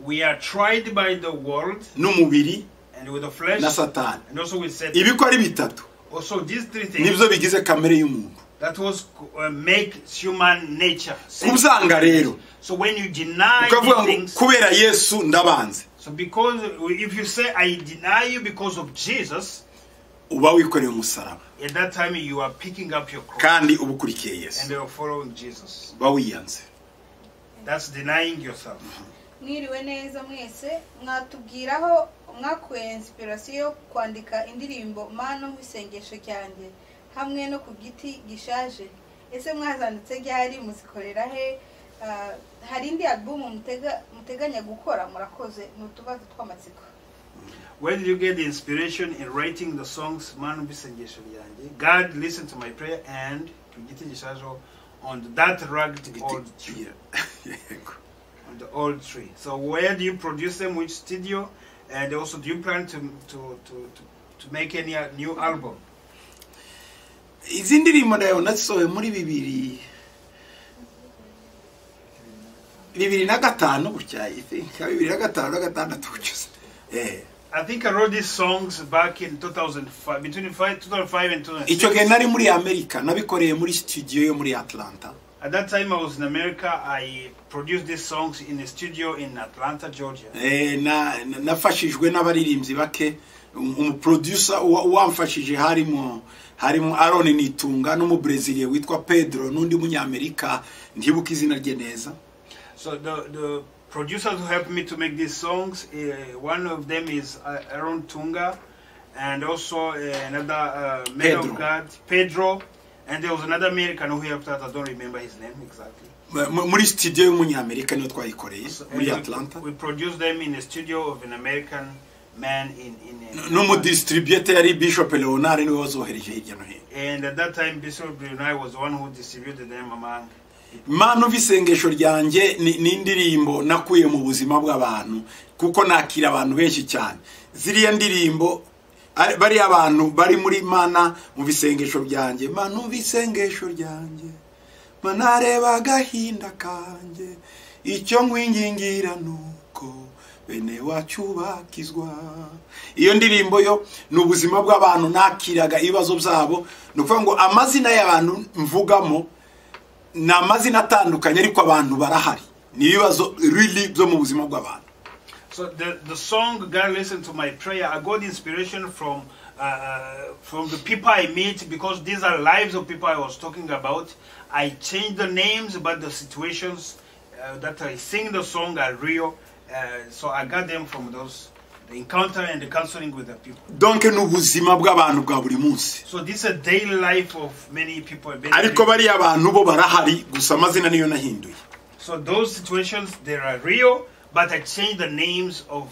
We are tried by the world n'umubiri and with the flesh na Satani. and also with Satan. Ibiko ari bitatu Also these three things nibyo bigize kamere y'umuntu. that was make human nature. Kubzanga rero So when you deny ukavuga these ngo things, kubera Yesu ndabanze, so because if you say I deny you because of Jesus, uba wikoreye umusaraba at that time you are picking up your cross kandi uba ukurikiye Yesu, and you are following Jesus. uba wiyanze. That's denying yourself. mwiriwe neza mwese, mwatubwiraho mwakuye inspiration yo kwandika indirimbo Mana nk'isengesho cyanjye hamwe no ku giti gishaje. Ese mwazanditse ryari, muzikorera he? Hari indi album muteganya gukora? Murakoze. Nutubazo tw'amatsiko. Where did you get the inspiration in writing the songs Manu Bisengesho Yanje? God listened to my prayer and Kugiti Gishajo on that rugged old tree. On the old tree. So where do you produce them? Which studio? And also, do you plan to make any new album? Izi ndirimbo nayo nasohoye muri 2005 gutya, I think 2005 gucyusa. I think I wrote these songs back in 2005, between 2005 and 2006. Icyo gihe nari muri Amerika, nabikoreye muri studio yo muri Atlanta. At that time I was in America. I produced these songs in a studio in Atlanta, Georgia. Nafashijwe n'abaririmbyi bake, umuproducer wamfashije harimo Aaron Nitunga n'umubreziliye witwa Pedro n'undi munyamerika ndibuka izina rye neza. So the producers who helped me to make these songs, one of them is Aaron Tunga, and also another man of God, Pedro, and there was another American who helped out. I don't remember his name exactly. Muri studio y'umunyamerika niyo twayikoreye muri Atlanta. We produced them in a studio of an American man in n'umudistributor yari Bishop Leonard niwe wazohereje hirya no hino. And at that time Bishop Leonard was the one who distributed them among. Mana Bisengesho ryanjye ni indirimbo nakuye mu buzima bw'abantu kuko nakira abantu benshi cyane. Ziriya ndirimbo bari abantu bari muri Mana mu bisengesho byanjye. Mana Bisengesho ryanjye, Mana reba agahinda kanjye, icyo nkwingingira nuko bene wacu bakizwa. Iyo ndirimbo yo n'ubuzima bw'abantu nakiraga ibibazo byabo, nukuvuga ngo amazina y'abantu mvugamo na amazina atandukanye ariko abantu barahari. Ni ibibazo really byo mu buzima bw'abantu. So the song God Listened to My Prayer, I got inspiration from the people I meet, because these are lives of people I was talking about. I changed the names, but the situations that I sing the song are real. So I got them from the encounter and the counseling with the people. Donc n'ubuzima bw'abantu bwa buri munsi. So this is a daily life of many people. Ariko bari abantu bo barahari gusa amazina niyo nahinduye. So those situations, they are real, but I changed the names of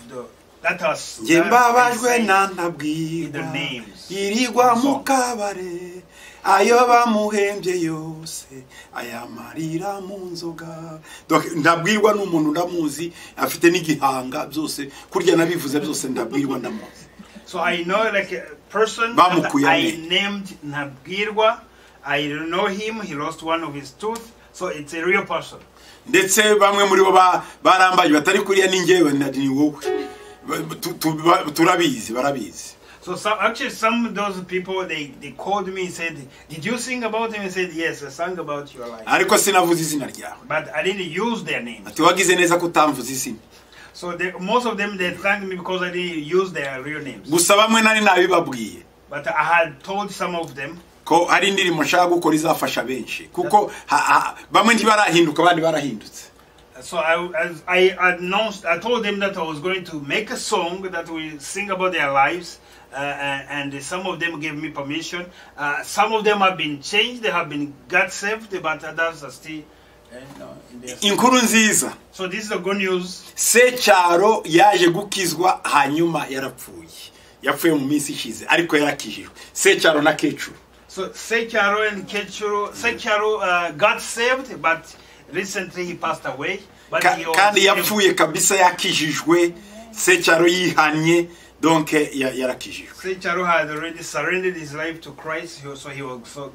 that are Jembabajwe nantabwirwa irigwa mukabare ayo bamuhembye yose ayamarira mu nzoga. Donc ndabwirwa n'umuntu ndamuzi afite n'igihanga byose kurya nabivuze byose ndabwirwa ndamuzi. So I know like a person that I named Nabwirwa. I know him. He lost one of his tooth. So it's a real person. Ndetse bamwe muri bo barambaye batari kuriya ningewe ni wowe. Turabizi barabizi. So actually some of those people they called me and said, "Did you sing about him?" I said, "Yes, I sang about your life." Ariko sinavuze izina ryawe. But I didn't use their names. Ati wagize neza kutamvuza izina. So most of them they thanked me because I didn't use their real names. Gusa bamwe nari nabibabwiye. But I had told some of them ko ari indirimbo nshaka gukora izafasha benshi kuko bamwe ntibarahinduka abandi barahindutse. So I told them that I was going to make a song that will sing about their lives, and some of them gave me permission. Some of them have been changed, they have been got saved, but others are still in their Inkuru nziza. So this is the good news. Secyaro yaje gukizwa hanyuma yarapfuye. yapfuye mu minsi ishize ariko yarakijijwe. Secyaro na Kecuru. So Secyaro and Kecuru, Secyaro got saved, but recently he passed away. But Kandi yapfuye kabisa yakijijwe. Secyaro yihanye, donc yarakijijwe. Secyaro had already surrendered his life to Christ, so he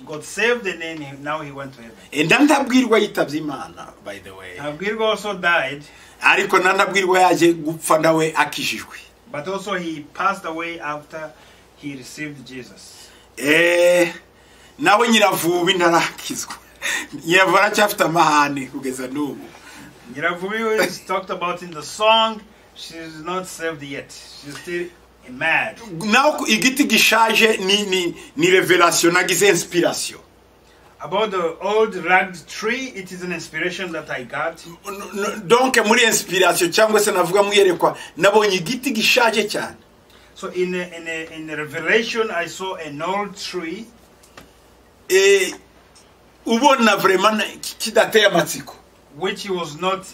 got saved, and then now he went to heaven. Ndandabwirwa yitavye Imana, by the way. Abwirwa also died. Ariko nandabwirwa yaje gupfa nawe akijijwe. But also he passed away after he received Jesus. Nawe Nyiravubi ntarakizwa. Nyiravubi aracyafite amahane kugeza n'ubu. Nyiravubi is talked about in the song. She's not saved yet. She's still mad. Now igiti gishaje ni revelation nagize inspiration. About the old rugged tree, it is an inspiration that I got. Donc muri inspiration cyangwa se navuga muyerekwa nabonye igiti gishaje cyane. So in a revelation I saw an old tree. Ubona vraiment kidateye amatsiko. Which was not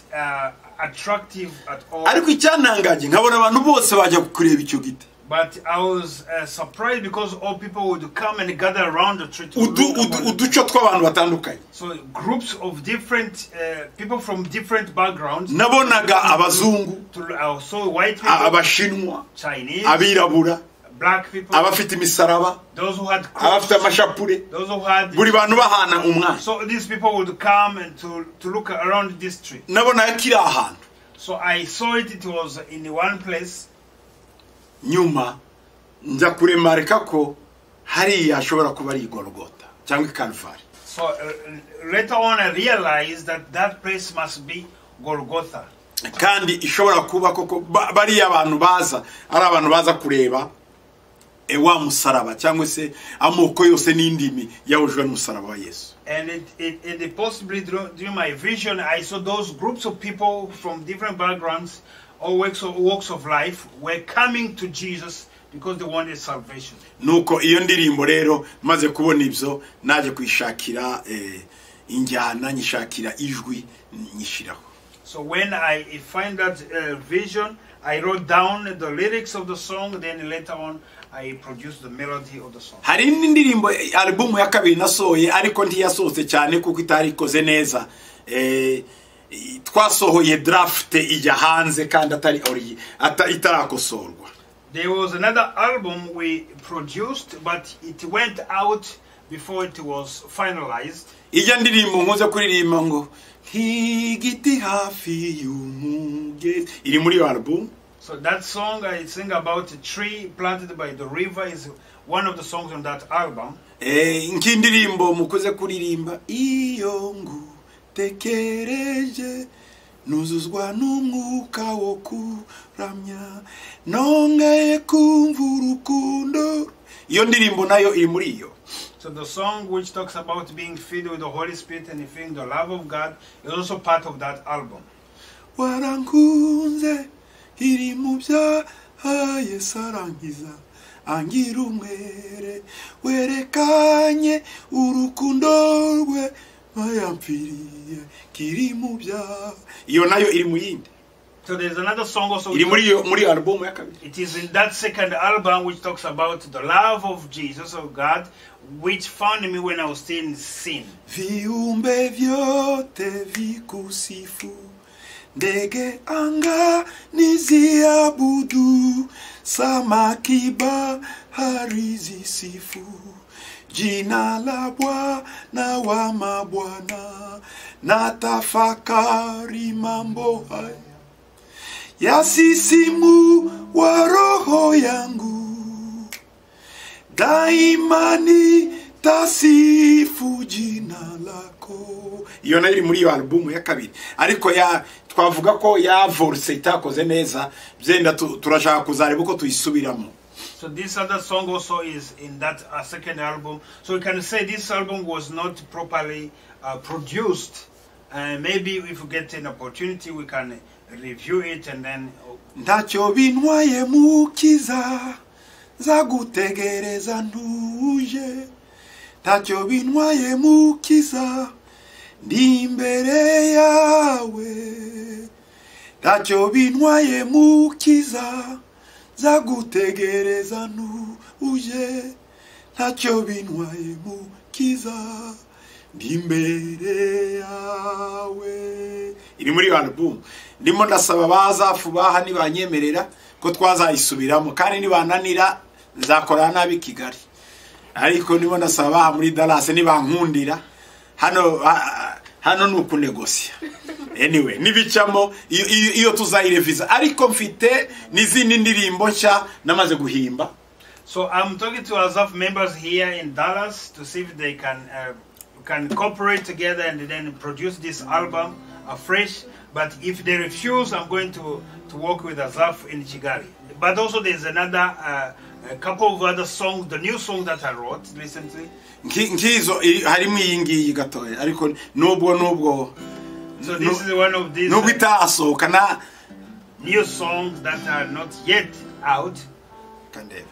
attractive at all. Ariko icyanangaje nkabona abantu bose bajya kureba icyo giti. But I was surprised because all people would come and gather around the tree to uduco tw'abantu batandukanye. So groups of different people from different backgrounds. Nabonaga abazungu, also white people, abashinwa, Chinese, abirabura, black people, abafite imisaraba, those who had abafite amashapure, those who had buri bantu bahana umwana. So these people would come and to look around this tree. Nabona yakiri ahantu. So I saw it was in one place. Nyuma nja kuremarika ko hariya ashobora kuba ari Golgotha cyangwa Calvary. So later on I realized that place must be Golgotha. Kandi ishobora kuba koko bari abantu baza ari abantu baza kureba wa musaraba cyangwa se amoko yose n'indimi yawujwe n'umusaraba wa Yesu. And it possibly during my vision I saw those groups of people from different backgrounds or walks of life were coming to Jesus because they wanted salvation. Nuko iyo ndirimbo rero maze kubona ibyo naje kwishakira injyana nyishakira ijwi nyishiraho. So when I find that vision, I wrote down the lyrics of the song, then later on I produced the melody of the song. Hari indirimbo album ya kabiri nasohoye ariko ntiyasohotse cyane kuko itari koze neza. Twasohoye draft ijya hanze kandi itarakosorwa. There was another album we produced but it went out before it was finalized. Ijya ndirimbo nkoze kuririmba ngo higiti hafi y'umugezi iri muri album. So that song I sing about a tree planted by the river is one of the songs on that album. Nk'indirimbo mukoze kuririmba iyo tekereje nuzuzwa n'umwuka wo kuramya nongeye kumva urukundo. Iyo ndirimbo nayo iri muri iyo. So the song which talks about being filled with the Holy Spirit and feeling the love of God is also part of that album. Warankunze iri mu byaha Yesu arangiza angira umwere werekanye urukundo rwe mayamfiriye kiri mu byaha. Iyo nayo iri mu yindi. So there's another song also. Iri muri album ya kabiri. It is in that second album which talks about the love of Jesus, of God, which found me when I was still in sin. Viumbe vyote vikusifu, ndege anga niziabudu, samaki bahari zisifu, jina la Bwana wa mabwana, natafakari mambo haya. Yasisimu wa roho yangu, daimani tasifu jina lako. Iyo nayo iri muri iyo album ya kabiri. Ariko twavuga ko ya voice itakoze neza, byenda turashaka kuzareba uko tuyisubiramo. So this other song also is in that second album. So we can say this album was not properly produced. Maybe if we get an opportunity we can review it and then. Ntacyo bintwaye mukiza zagutegereza ntuje, ntacyo bintwaye mukiza ndi imbere yawe, ntacyo bintwaye mukiza zagutegereza uje ntacyo bintwaye mukiza ndimbere yawe. Iri muri album ndimo ndasaba bazafu baha nibanyemerera ko twazayisubiramo, kandi nibananira nzakora nabi Kigali, ariko ndimo ndasaba muri Dallas nibankundira hano nuko negosia. Anyway, nibicamo iyo tuzayireviza, ariko mfite nizindi ndirimbo nshya namaze guhimba. So I'm talking to Azaf members here in Dallas to see if they can cooperate together and then produce this album afresh. But if they refuse, I'm going to work with Azaf in Kigali. But also there's another a couple of other songs, the new song that I wrote recently. Nkizo harimo yingiyi gatoya, ariko nubwo so this is one of these new songs that are not yet out. Kandebe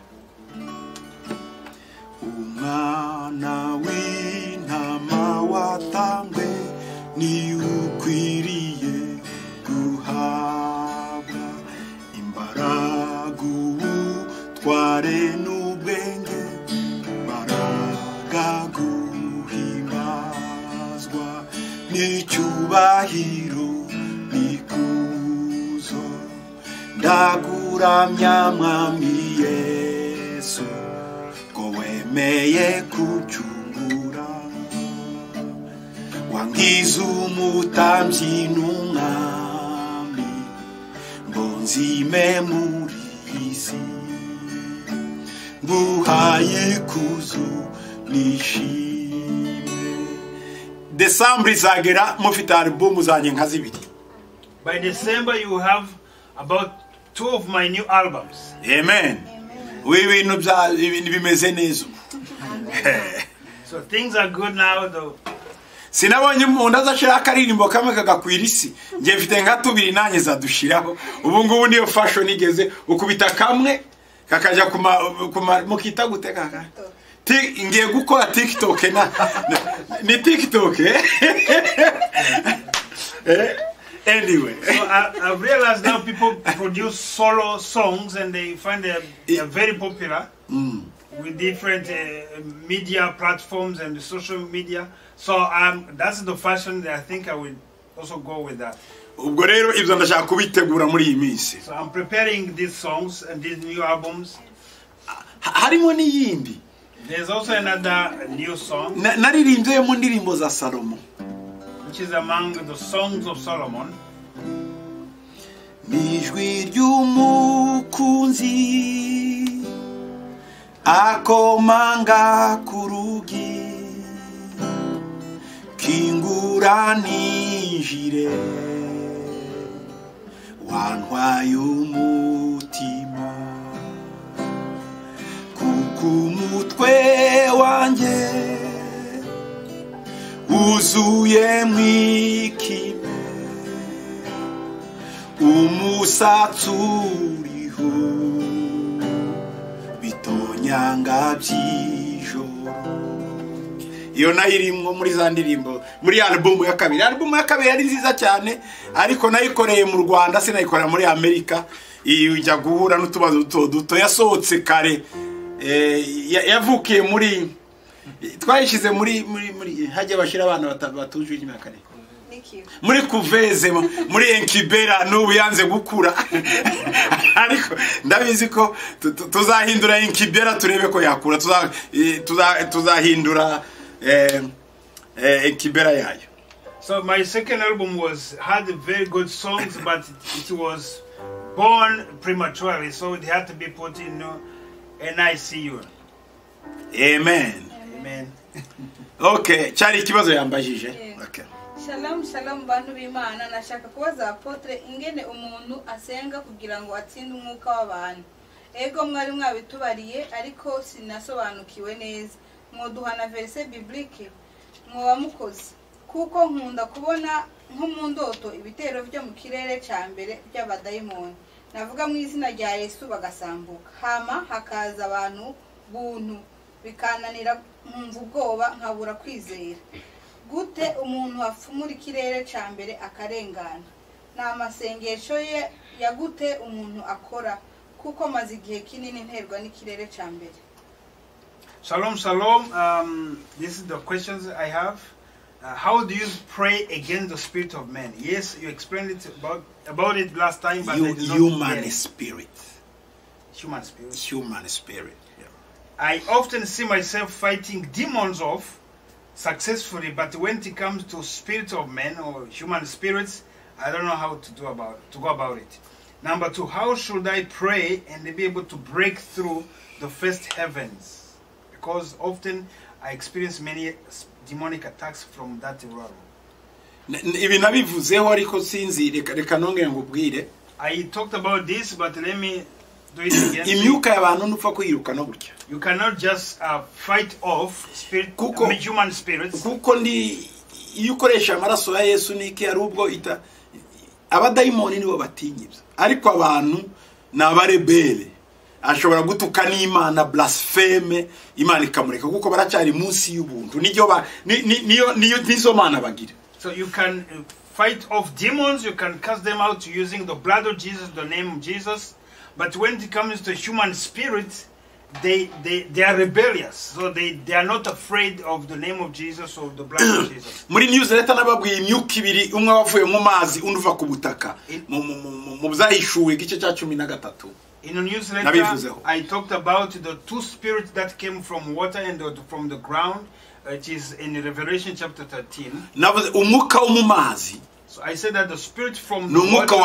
umwana w'intama watangwe ni ukwiriye guhabwa imbaraga ubutware n'ubwenge baraga guhimbazwa n'icyubahiro n'ikuzo ndaguramya mwami Yesu ko wemeye kucungura wangiza umutambyi n'umwami ngo nzime muri isi nguhaye ikuzo nishimwe. December izagera mufite album zanjye nka zibiri. By December you have about 2 of my new albums. Amen. Ibintu bimeze neza. So things are good now though. Sinabonye umuntu azashaka aririmbo kamwe kagakwira isi. Ngiye mfite nka tubiri nanye zadushiraho. Ubu ngubu niyo fashion igeze ukubita kamwe kakaja mukita guteka. Ngiye gukora TikTok ni TikTok Anyway, so I've realized now people produce solo songs and they find they are very popular with different media platforms and social media. So that's the fashion that I think I will also go with that. Ubwo rero ibyo ndashaka kubitegura muri iyi minsi. So I'm preparing these songs and these new albums. Harimo n'iyindi. There's also another new song. Naririmbye mu ndirimbo za Salomo, which is among the songs of Solomon. Nijwi ry'umukunzi akomanga kurugi kingura ninjire wantwaye umutima kukumutwe wanjye uzuye mwikime umusatsi uriho bitonyanga by'ijoro. Iyo nayirimwo muri za ndirimbo muri album ya kabiri. Album ya kabiri yari nziza cyane, ariko nayikoreye mu Rwanda sinayikorera muri Amerika. Ijya guhura n'utubazo duto yasohotse kare, yavukiye muri twayishize muri hajya bashira abana batuje imyaka kare muri kuveze muri enkibera n'ubu yanze gukura. Ariko ndabizi ko tuzahindura enkibera turebe ko yakura, tuzahindura enkibera yayo. So my second album had very good songs, but it was born prematurely, so it had to be put in NICU. Amen. Amen. Okay, cyari ikibazo yambajije. Okay. Shalom bantu b'Imana, nashaka kubaza apotre ingene umuntu asenga kugira ngo atsinde umwuka w'abantu. Ego mwari mwabitubariye ariko sinasobanukiwe neza. Mwoduhana verse biblique mwoba mukoze, kuko nkunda kubona nko mu ndoto ibitero byo mu kirere cya mbere by'abadayimoni. Navuga mu izina rya Yesu bagasambuka, hama hakaza abantu buntu bikananira nkumva ubwoba nkabura kwizera. Gute umuntu afumura ikirere cya mbere akarengana? N'amasengesho ye ya gute umuntu akora kuko maze igihe kinini nterwa n'ikirere cya mbere. Shalom, shalom. This is the questions I have. How do you pray against the spirit of man? Yes, you explained it about it last time, but human spirit. Human spirit. Human spirit. Yeah. I often see myself fighting demons off successfully, but when it comes to spirit of men or human spirits, I don't know how to go about it. Number 2, how should I pray and be able to break through the first heavens? Because often I experience many demonic attacks from that realm. I talked about this, but let me do it again. You cannot just fight off human spirits. Abadayimoni nibo batinyibyo ariko abantu nabarebele ashobora gutuka n'Imana blaspheme Imana ikamureka kuko baracyari munsi y'ubuntu nizo mana bagira. So you can fight off demons, you can cast them out using the blood of Jesus, the name of Jesus, but when it comes to human spirits, they are rebellious, so they are not afraid of the name of Jesus or the blood of Jesus. Muri newsletter nababwiye imyuka ibiri umwe wavuye mu mazi undi uva ku butaka mu byahishuwe igice cya 13. In a newsletter I talked about the 2 spirits that came from water and from the ground, which is in Revelation chapter 13. Navuze umwuka wo mu mazi. So I said that the spirit from the water,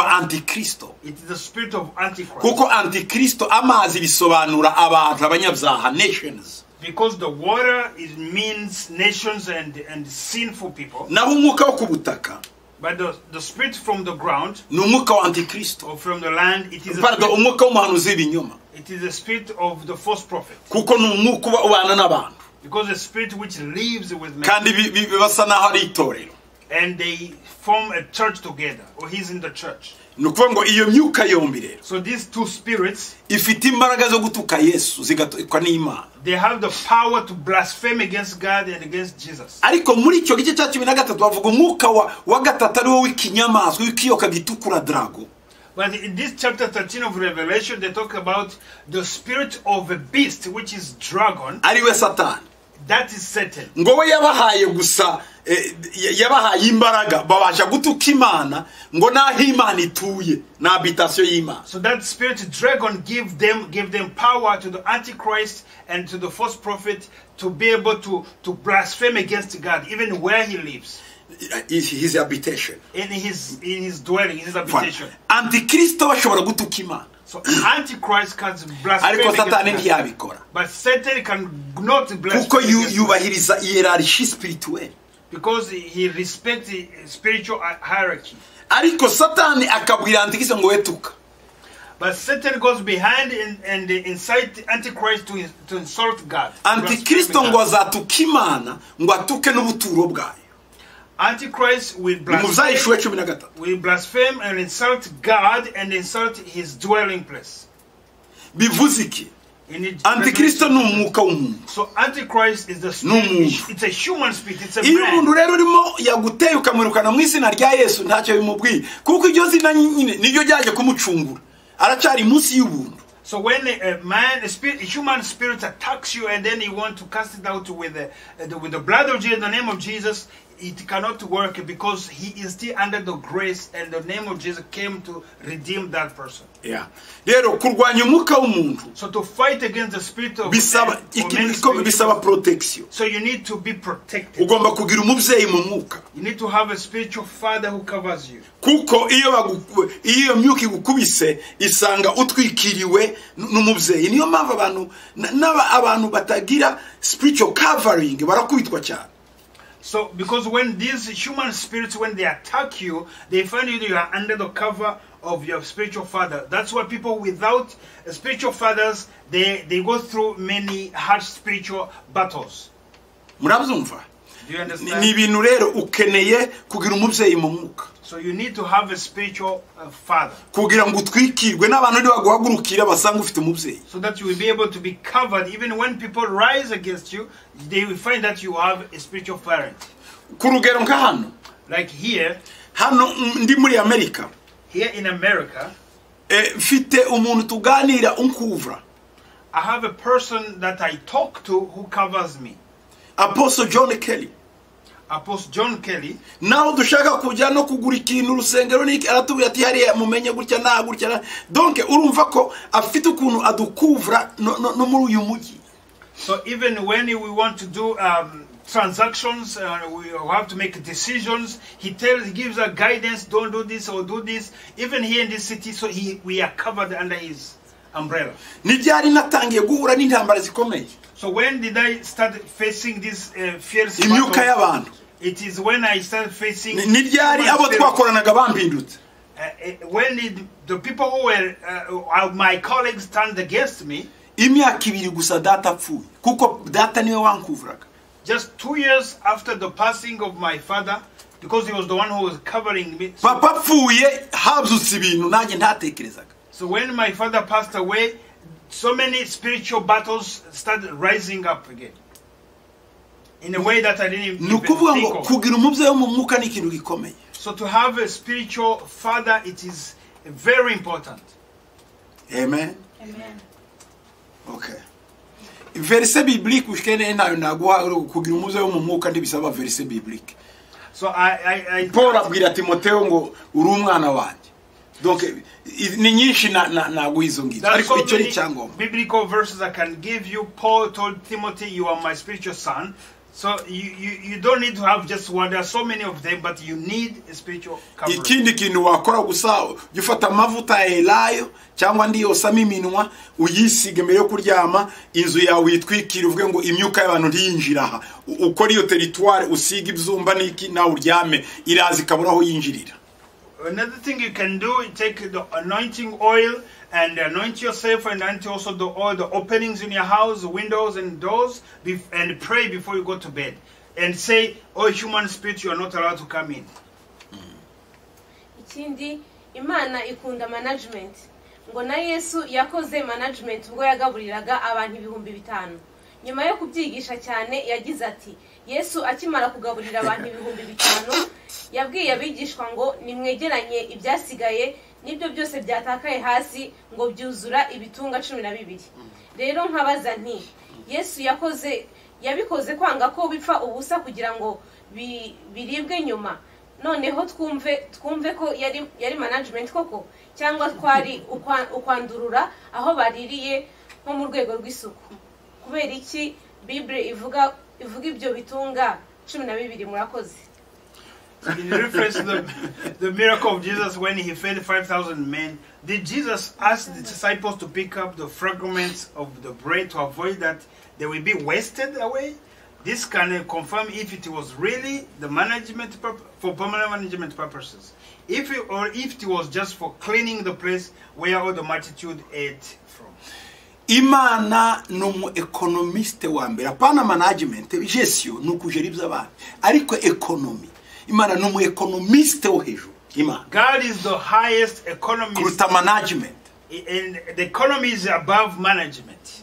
it is the spirit of Antichrist. Kuko Antikristo amazi bisobanura abantu abanyabyaha, nations. Because the water means nations and sinful people. Naho umwuka wo ku butaka. But the spirit from the ground, n'umwuka wa Antikristo, or from the land, it is umwuka w'umuhanuzi w'ibinyoma. It is the spirit of the false prophet. Kuko n'umwuka ubana n'abantu. Because the spirit which lives with men. Kandi bibasa naho ari itorero. And they form a church together, or he's in the church. Nukuvuga iyo myuka yombi rero. So these 2 spirits, ifite imbaraga zo gutuka Yesu zigatukwa n'Imana. They have the power to blaspheme against God and against Jesus. Ariko muri icyo gice cya 13 bavuga umwuka wa gatatu ari wo w'ikinyamaswa w'ikiyoka gitukura drago. But in this chapter 13 of Revelation, they talk about the spirit of a beast, which is dragon. Ari we Satan. That is Satan. Ngo we yabahaye gusa yabahaye imbaraga babasha gutuka Imana ngo naho Imana ituye na habitation y'Imana. So that spirit dragon give them power to the Antichrist and to the false prophet to be able to blaspheme against God even where he lives. His habitation. In his dwelling, in his habitation. Antikristo bashobora gutuka Imana. So Antichrist can blaspheme against God. But Satan cannot blaspheme. Kuko yubahiriza hierarchy spirituelle. Because he respects the spiritual hierarchy. Ariko Satani akabwira Antikristo ngo wetuka. But Satan goes behind and incite Antichrist to insult God. Antikristo ngo azatuka Imana ngo atuke n'ubuturo bwayo. Antichrist will blaspheme and insult God and insult his dwelling place. Bivuze iki? Antikristo n'umwuka w'umuntu. So Antichrist is the spirit. It's a human spirit. It's a man. Iyo umuntu rero urimo yaguteye ukamwirukana mu izina rya Yesu ntacyo bimubwiye kuko iryo zina nyine niryo ryaje kumucungura. Aracyari munsi y'ubuntu. So when a human spirit attacks you and then you want to cast it out with the blood of Jesus, the name of Jesus, it cannot work because he is still under the grace and the name of Jesus came to redeem that person. Yeah. Rero kurwanya umwuka w'umuntu. So to fight against the spirit of bisaba protection. So you need to be protected. Ugomba kugira umubyeyi mu mwuka. You need to have a spiritual father who covers you. Kuko iyo myuka igukubise isanga utwikiriwe n'umubyeyi. Niyo mpamvu abantu batagira spiritual covering barakubitwa cyane. So, because when these human spirits, when they attack you, they find you are under the cover of your spiritual father. That's why people without spiritual fathers, they go through many harsh spiritual battles. Murabzumva? Do you understand? Ni ibintu rero ukeneye kugira umubyeyi mu mwuka. So you need to have a spiritual father. Kugira ngo utwikirwe n'abantu ndi baguhagurukira basanga ufite umubyeyi. So that you will be able to be covered even when people rise against you, they will find that you have a spiritual parent. Ku rugero nka hano. Like here. Hano ndi muri America. Here in America. mfite umuntu tuganira unkuvura. I have a person that I talk to who covers me. Apostle John Kelly. Apostle John Kelly. Naho dushaka kujya no kugura ikintu urusengero niki aratubwira ati hariya mumenye gutya na gutya. Donc urumva ko afite ukuntu adukuvura no muri uyu mujyi. So even when we want to do transactions, we have to make decisions. He gives us guidance. Don't do this or do this. Even here in this city, so we are covered under his umbrella. Nijyari natangiye guhura n'intambara zikomeye. So when did I start facing this fierce imyuka y'abantu? It is when I started facing. Nijyari abo twakoranaga bampindutse. When did the people who were my colleagues turned against me? Imyaka ibiri gusa data apfuye kuko data niwe wankuvuraga. Just 2 years after the passing of my father, because he was the one who was covering me. Papa apfuye habyutse ibintu nanjye ntatekerezaga. So when my father passed away, so many spiritual battles started rising up again. In a way that I didn't even think of. Kugira umubyeyi wo mu mwuka ni ikintu gikomeye. So to have a spiritual father, it is very important. Amen. Amen. Okay. Verse biblique ushikene nayo naguha kugira umubyeyi wo mu mwuka ndibisaba verse biblique. So I Paul abwira Timotheo ngo uri umwana wanjye. Donc ni nyinshi naguha izo ngizo ariko icyo ni cyangomba. Biblical verses I can give you. Paul told Timothy, you are my spiritual son. So you don't need to have just one. There are so many of them, but you need a spiritual covering. Ikindi kintu wakora gusa ufata amavuta ya elayo cyangwa ndi yosama iminwa uyisige mbere yo kuryama inzu yawe yitwikira uvuge ngo imyuka y'abantu ntiyinjira aha. Ukora iyo territoire usiga ibyumba niki na uryame irazi kabura aho yinjirira. Another thing you can do, you take the anointing oil and anoint yourself and anoint also all the openings in your house, windows and doors, and pray before you go to bed. And say, oh human spirit, you are not allowed to come in. Ikindi, Imana ikunda management. Ngo na Yesu yakoze management ubwo yagaburiraga abantu 5,000. Nyuma yo kubyigisha cyane yagize ati, Yesu akimara kugaburira abantu 5,000, yabwiye abigishwa ngo nimwegeranye ibyasigaye nibyo byose byatakaye hasi ngo byuzura ibitunga 12. Rero nkabaza nti Yesu yabikoze kwanga ko bipfa ubusa kugira ngo biribwe nyuma. Noneho twumve ko yari management koko cyangwa twari ukwandurura aho baririye nko mu rwego rw'isuku. Kubera iki Bible ivuga ibyo bitunga 12 murakoze. In reference to the miracle of Jesus when he fed 5,000 men, did Jesus ask the disciples to pick up the fragments of the bread to avoid that they will be wasted away? This can confirm if it was really the management for permanent management purposes, if it was just for cleaning the place where all the multitude ate from. Imana numu economiste wa mbere apana management gestion nukujera iby'abantu ariko economy. Imana numu economiste wo hejuru. Imana God is the highest economist. Kuruta management. And the economy is above management.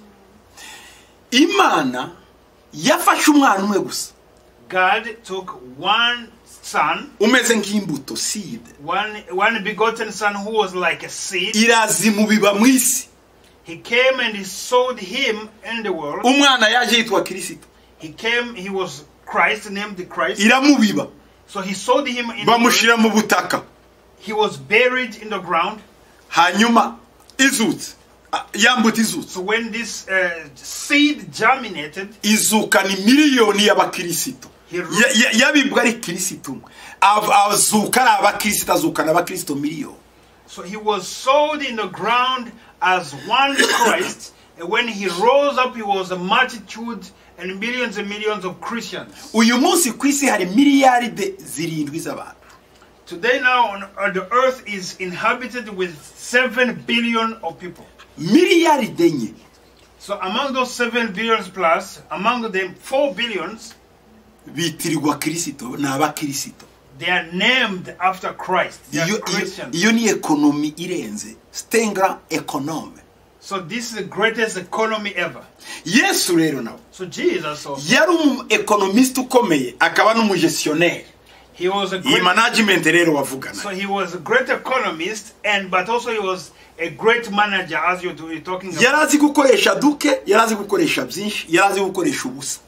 Imana yafashe umwana umwe gusa. God took one son, umeze nk'imbuto, seed, one begotten son who was like a seed. Irazi mu biba mu isi. He came and he sowed him in the world. Umwana yaje yitwa Kristo. He came, he was Christ, named the Christ. Iramubiba. So he sowed him in bamushira mu butaka. He was buried in the ground. Hanyuma izutse. Yambuta izutse. So when this seed germinated, izuka ni miliyoni y'abakristo. Yabibwa ari Kristo. Azuka ari abakristo, azuka n'abakristo miliyoni. So he was sowed in the ground as one Christ, and when he rose up, he was a multitude and millions of Christians. Uyu munsi kwisi hari miliyaride 7 z'abantu. Today now on the earth is inhabited with 7 billion of people. Miliyaride enye. So among those 7 billions plus, among them 4 billions bitirirwa Kristo n'abakristo. They are named after Christ. They are Christians. Iyo ni economy irenze. Stengra economy. So this is the greatest economy ever. Yesu rero nawe. So Jesus also. Yari economist ukomeye akaba n'umugestionnaire. He was a iyi great, management rero wavugana. so he was a great economist, but also he was a great manager, as you're talking about. yarazi gukoresha duke, yarazi gukoresha byinshi, yarazi gukoresha ubusa.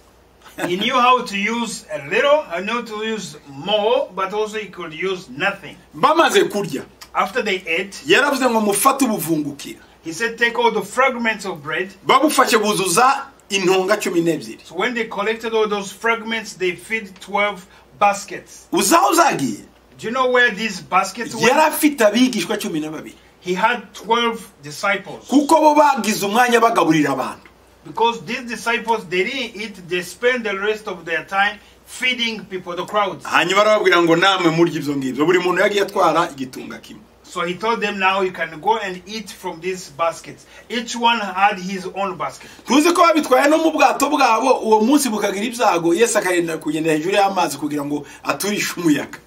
He knew how to use a little, he knew to use more, but also he could use nothing. Bamaze kurya, After they ate, yaravuze ngo mufate ubuvungukira. he said, take all the fragments of bread. Babufashe buzuza intonga 12. So when they collected all those fragments, they filled 12 baskets. Uzaho uzagiye, Do you know where these baskets were? yarafite abigishwa 12. He had 12 disciples. Kuko bo bagize umwanya bagaburira abantu. Because these disciples, they didn't eat, they spent the rest of their time feeding people, the crowds. Hanyuma arababwira ngo namwe murya ibyo ngibyo. Buri muntu yagiye atwara igitunga kimwe. So he told them, now you can go and eat from these baskets. Each one had his own basket. Tuzi ko babitwaye no mu bwato bwabo uwo munsi bukagira ibyago, Yesu akagenda kugenda hejuru y'amazi kugira ngo aturishe umuyaga.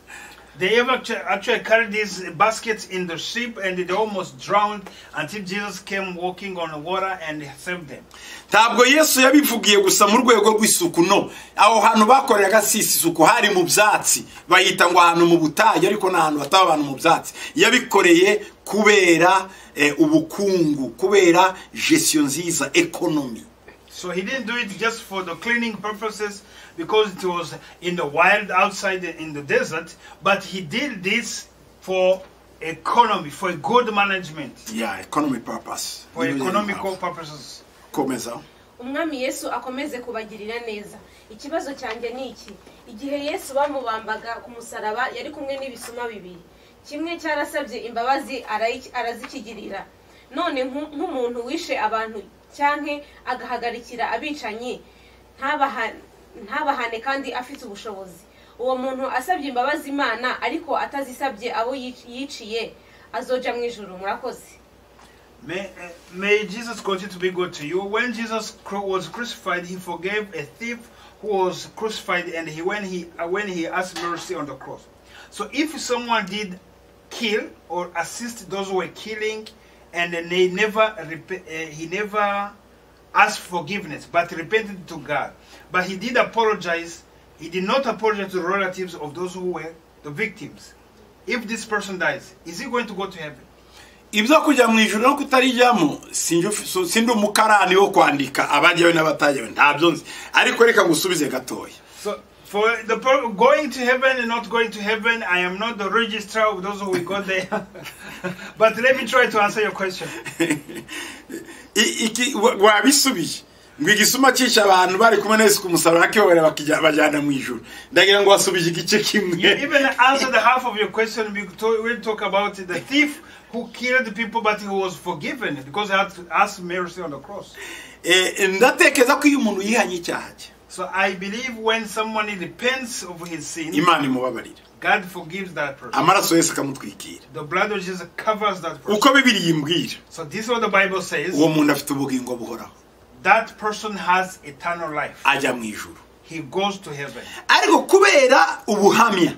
They actually carried these baskets in the ship, and they almost drowned until Jesus came walking on the water and saved them. Ntabwo Yesu yabivugiye gusa mu rwego rw'isuku, no. Aho hantu bakoreraga sisi isuku hari mu byatsi, bayita ngo ahantu mu butayu, ariko n'ahantu bataba abantu mu byatsi. Yabikoreye kubera ubukungu, kubera gestion nziza, economy. So he didn't do it just for the cleaning purposes, because it was in the wild outside in the desert, but he did this for economy, for a good management, Yeah, economy purpose. for economical purposes. Komeza. umwami Yesu akomeze kubagirira neza. Ikibazo cyanjye ni iki: igihe Yesu bamubambaga ku musaraba yari kumwe n'ibisuma bibiri, kimwe cyarasabye imbabazi arazikigirira. None nk'umuntu wishe abantu cyanke agahagarikira abicanyi, ntabahane kandi afite ubushobozi, uwo muntu asabye imbabazi Imana ariko atazisabye abo yiciye, azoja mu ijuru. Murakoze. May Jesus continue to be good to you. When Jesus was crucified, he forgave a thief who was crucified, and when he asked mercy on the cross. So if someone did kill or assist those who were killing, and then he never asked forgiveness, but repented to God, but he did apologize, he did not apologize to the relatives of those who were the victims. If this person dies, is he going to go to heaven? Ibyo kujya mu ijuru no kutarijyamo sindi umukarani wo kwandika abajyawe n'abatajyawe, ntabyo nzi, ariko reka ngusubize gatoya. So for the going to heaven and not going to heaven, I am not the registrar of those who will go there. But let me try to answer your question. Wabisubiye ngo igisuma cisha abantu bari kumwe n'Yesu ku musaraba akibabera bajyana mu ijuru. Ndagira ngo wasubije igice kimwe. You even answered the half of your question. We'll talk about the thief who killed the people, but he was forgiven because he had to ask mercy on the cross. Ndatekereza ko iyo umuntu yihanye icyaha cye, So I believe when someone repents of his sin, Imana imubabarira. God forgives that person. Amaraso Yesu akamutwikira. The blood of Jesus covers that person. Uko Bibiliya imbwira, So this is what the Bible says. uwo muntu afite ubugingo buhoraho, That person has eternal life. ajya mu ijuru. He goes to heaven. Ariko kubera ubuhamya,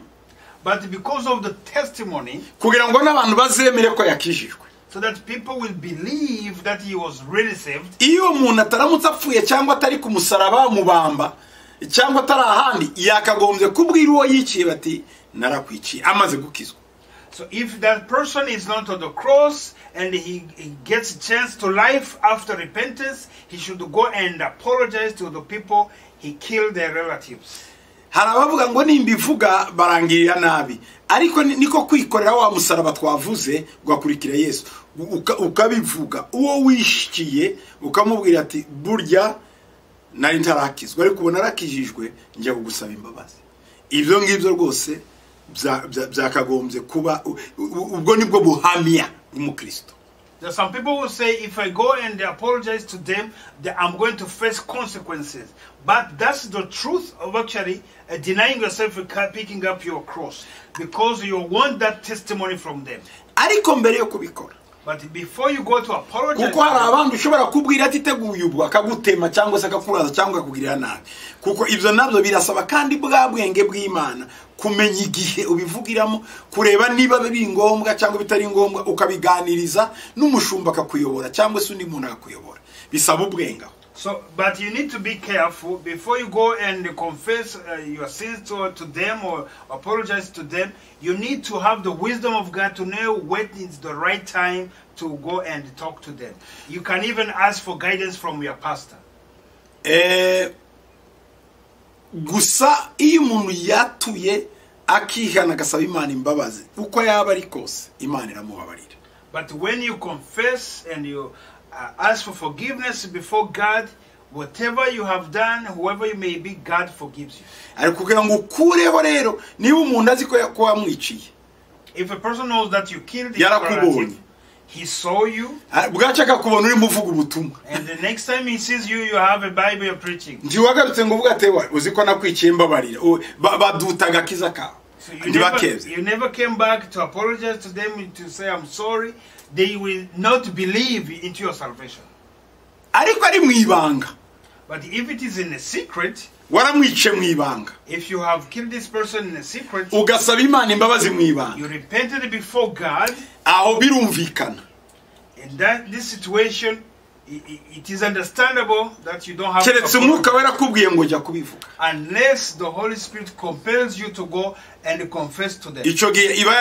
But because of the testimony, kugira ngo n'abantu bazemere ko yakijijwe, so that people will believe that he was really saved. iyo umuntu ataramutse apfuye cyangwa atari ku musaraba mubamba cyangwa atari ahandi, yakagombye kubwira uwo yiciye bati narakwiciye, amaze gukizwa. So if that person is not on the cross and he gets a chance to life after repentance, he should go and apologize to the people he killed, their relatives. Hari abavuga ngo nimbivuga barangirira nabi, ariko niko kwikorera wa musaraba twavuze ugakurikira Yesu, ukabivuga uwo wishikiye ukamubwira ati burya nari ntarakizwa ariko ubona arakijijwe, njya kugusaba imbabazi. Ibyo ngibyo rwose byakagombye kuba ubwo nibwo buhamya bw'umukristo. There are some people who say, if I go and apologize to them, that I'm going to face consequences. But that's the truth of actually denying yourself and picking up your cross, because you want that testimony from them. Ariko mbere yo kubikora, but before you go to apologize, kuko hari abantu ushobora kubwira ati teguye ubwo akagutema cyangwa se akakuraza cyangwa akakugirira nabi, kuko ibyo nabyo birasaba kandi bwa bwenge bw'Imana kumenya igihe ubivugiramo, kureba niba biri ngombwa cyangwa bitari ngombwa, ukabiganiriza n'umushumba akakuyobora cyangwa se undi muntu akakuyobora. Bisaba ubwenge. So, but you need to be careful before you go and confess your sins to them or apologize to them. You need to have the wisdom of God to know when is the right time to go and talk to them. You can even ask for guidance from your pastor. Gusa iyo umuntu yatuye akihana agasaba Imana imbabazi uko yaba ari kose, Imana iramubabarira. But when you confess and you ask for forgiveness before God, whatever you have done, whoever you may be, God forgives you. Ariko kugira ngo ukureho rero, niba umuntu azi ko wamwiciye, if a person knows that you killed him, he saw you, bwaca akakubona uri muvuga ubutumwa, and the next time he sees you, you have a Bible you're preaching. Ndi wagarutse ngo uvuga tewa uzi ko nakwiciye mbabarira badutaga kiza kawe. So you never came back to apologize to them, to say I'm sorry. They will not believe into your salvation. Ariko ari mwibanga. But if it is in a secret, waramwice mwibanga, if you have killed this person in a secret, ugasaba Imana imbabazi mwibanga, you repented before God, aho birumvikana. In this situation, it is understandable that you don't have keretse umwuka wera kubwiye ngo jya kubivuga, unless the Holy Spirit compels you to go and confess to them. Ico gihe iba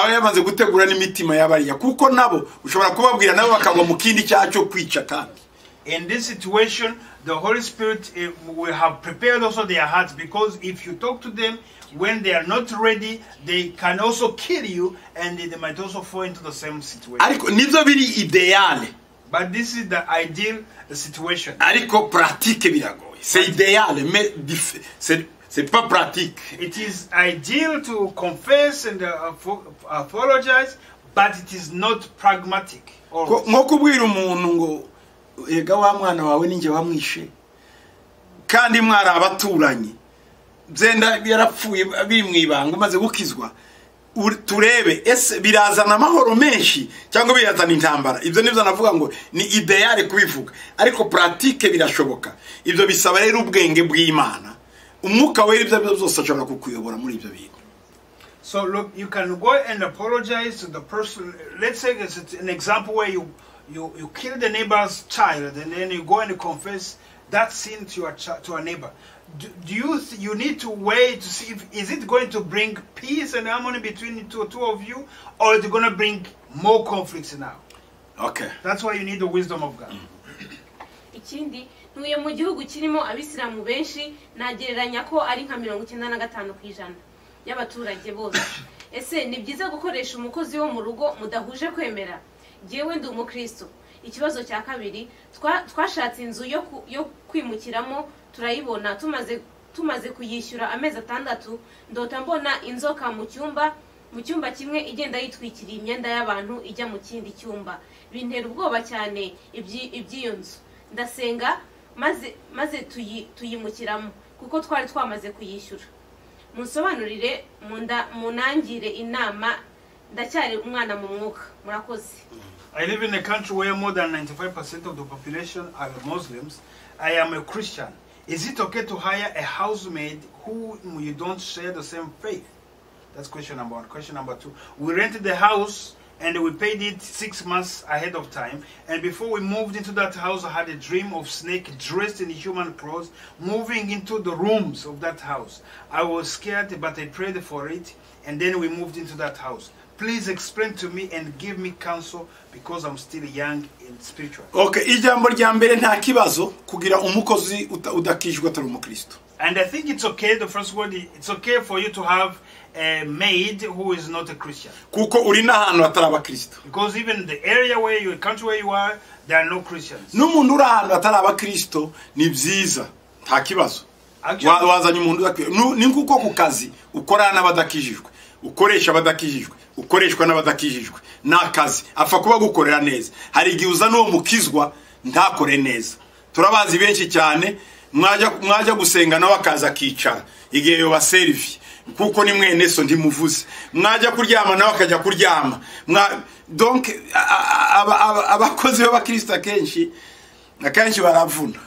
yamaze gutegura n'imitima y'abariya, kuko nabo ushobora kubabwira nabo bakagwa mu kindi cyacho kwica kandi. In this situation, the Holy Spirit will have prepared also their hearts, because if you talk to them when they are not ready, they can also kill you, and they might also fall into the same situation. Ariko nivyo biri ideale. But this is the ideal situation. Ariko pratique biragoye. C'est idéal, mais c'est pas pratique. It is ideal to confess and apologize, but it is not pragmatic. Nko kubwira umuntu ngo ega wa mwana wawe ninjye wamwishe kandi mwara abaturanye zenda yarapfuye biri mwibanga maze gukizwa, turebe ese birazana amahoro menshi cyangwa birazana intambara. Ibyo nivyo navuga ngo ni ideale kubivuga, ariko pratique birashoboka. Ibyo bisaba rero ubwenge bw'Imana, umwuka wera ibyo byose ashobora kukuyobora muri ibyo bintu. So look, you can go and apologize to the person. Let's say it's an example where you kill the neighbor's child, and then you go and confess that sin to a neighbor. Do you need to wait to see is it going to bring peace and harmony between the two of you, or is it going to bring more conflicts now? Okay. That's why you need the wisdom of God. Ikindi ntuye mu gihugu kirimo abisilamu benshi, nagereranya ko ari nka 95% y'abaturage bose. Ese ni byiza gukoresha umukozi wo mu rugo mudahuje kwemera? Jewe ndi umukristo. Ikibazo cya kabiri, twashatse inzu yo kwimukiramo, turayibona, tumaze kuyishyura amezi 6, ndota mbona inzoka mu cyumba kimwe igenda yitwikiriye imyenda y'abantu ijya mu kindi cyumba. Bintera ubwoba cyane iby'iyo nzu. Ndasenga maze tuyimukiramo kuko twari twamaze kuyishyura. Munsobanurire munangire inama, ndacyari umwana mu mwuka. Murakoze. I live in a country where more than 95% of the population are Muslims. I am a Christian. Is it okay to hire a housemaid who you don't share the same faith? That's question number 1. Question number 2. We rented the house and we paid it 6 months ahead of time. And before we moved into that house, I had a dream of snake dressed in human clothes moving into the rooms of that house. I was scared, but I prayed for it. And then we moved into that house. Please explain to me and give me counsel, because I'm still young and spiritual. Okay, ijambo rya mbere nta kibazo kugira umukozi udakijwe atari umukristo. And I think it's okay, the first word, it's okay for you to have a maid who is not a Christian. Kuko uri n'ahantu hatari abakristo. Because even the area where you, country where you are, there are no Christians. N'umuntu uri ahantu hatari abakristo ni byiza, nta kibazo. Wazanye umuntu ni nkuko ku kazi ukorana n'abadakijijwe, ukoresha abadakijijwe, ukoreshwa n'abadakijijwe, nakazi apfa kuba gukorera neza. Hari igihe uza no mukizwa ntakore neza. Turabazi benshi cyane mwaja gusenga nawe akaza kicara igihe yo baservi kuko ni mwene so ndimuvuze, mwaja kuryama nawe akajya kuryama. Donc abakozi b'abakristo akenshi baravuna.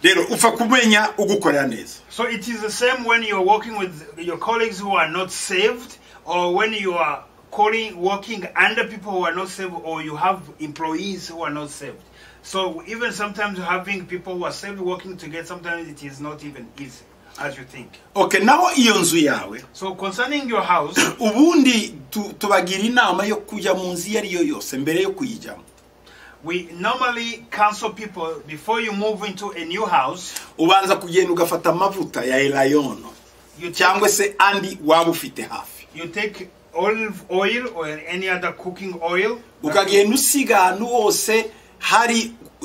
rero upfa kumenya ugukorera neza. So it is the same when you're working with your colleagues who are not saved, or when you are working under people who are not saved, or you have employees who are not saved. So even sometimes having people who are saved working together, sometimes it is not even easy as you think. Okay, naho iyo nzu yawe. So concerning your house, ubundi tubagira inama yo kujya mu nzu yari yo yose mbere yo kuyijyamo. We normally counsel people before you move into a new house. Ubanza kugenda ugafata amavuta ya elayono cyangwa se andi waba ufite hafi. You take olive oil or any other cooking oil. Ukagenda usiga ahantu hose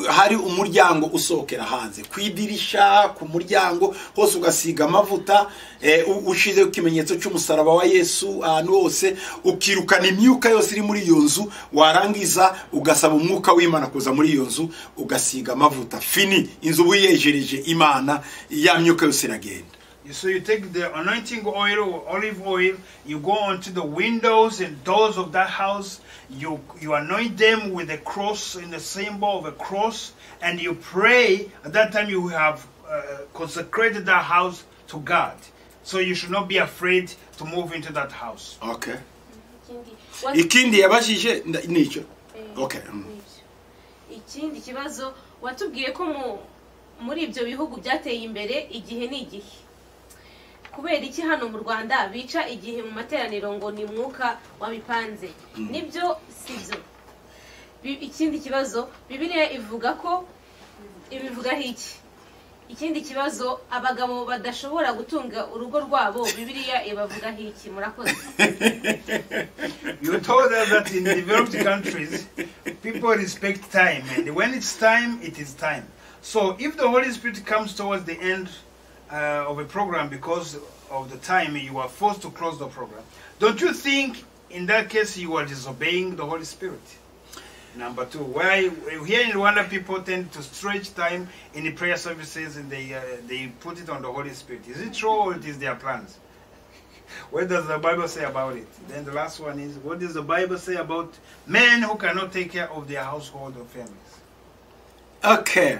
hari umuryango usokera hanze, kwidirisha ku muryango hose ugasiga amavuta, ushize ikimenyetso cy'umusaraba wa Yesu ahantu hose, ukirukana imyuka yose iri muri iyo nzu, warangiza ugasaba umwuka w'Imana kuza muri iyo nzu, ugasiga amavuta. Fini, inzu buyejereje Imana, ya myuka yose iragenda. So you take the anointing oil or olive oil, you go onto the windows and doors of that house, you anoint them with a cross, in the symbol of a cross, and you pray. At that time you have consecrated that house to God. So you should not be afraid to move into that house. Okay. Ikindi yabashije nicho. Okay. Ikindi kibazo watubwiye ko muri ibyo bihugu byateye imbere igihe n'igihe. Kubera iki hano mu Rwanda bica igihe mu materaniro ngo ni mwuka wabipanze? Nibyo sibyo. Ikindi kibazo Bibiliya ivuga ko ibivuga iki? Ikindi kibazo abagabo badashobora gutunga urugo rwabo, Bibiliya ibavuga iki? Murakoze. You told us that in developed countries people respect time, and when it's time, it is time. So if the Holy Spirit comes towards the end of a program, because of the time you are forced to close the program, don't you think in that case you are disobeying the Holy Spirit? Number two, why here in Rwanda people tend to stretch time in the prayer services and they put it on the Holy Spirit. Is it true or it is their plans? What does the Bible say about it? Then the last one is, what does the Bible say about men who cannot take care of their household or families? Okay.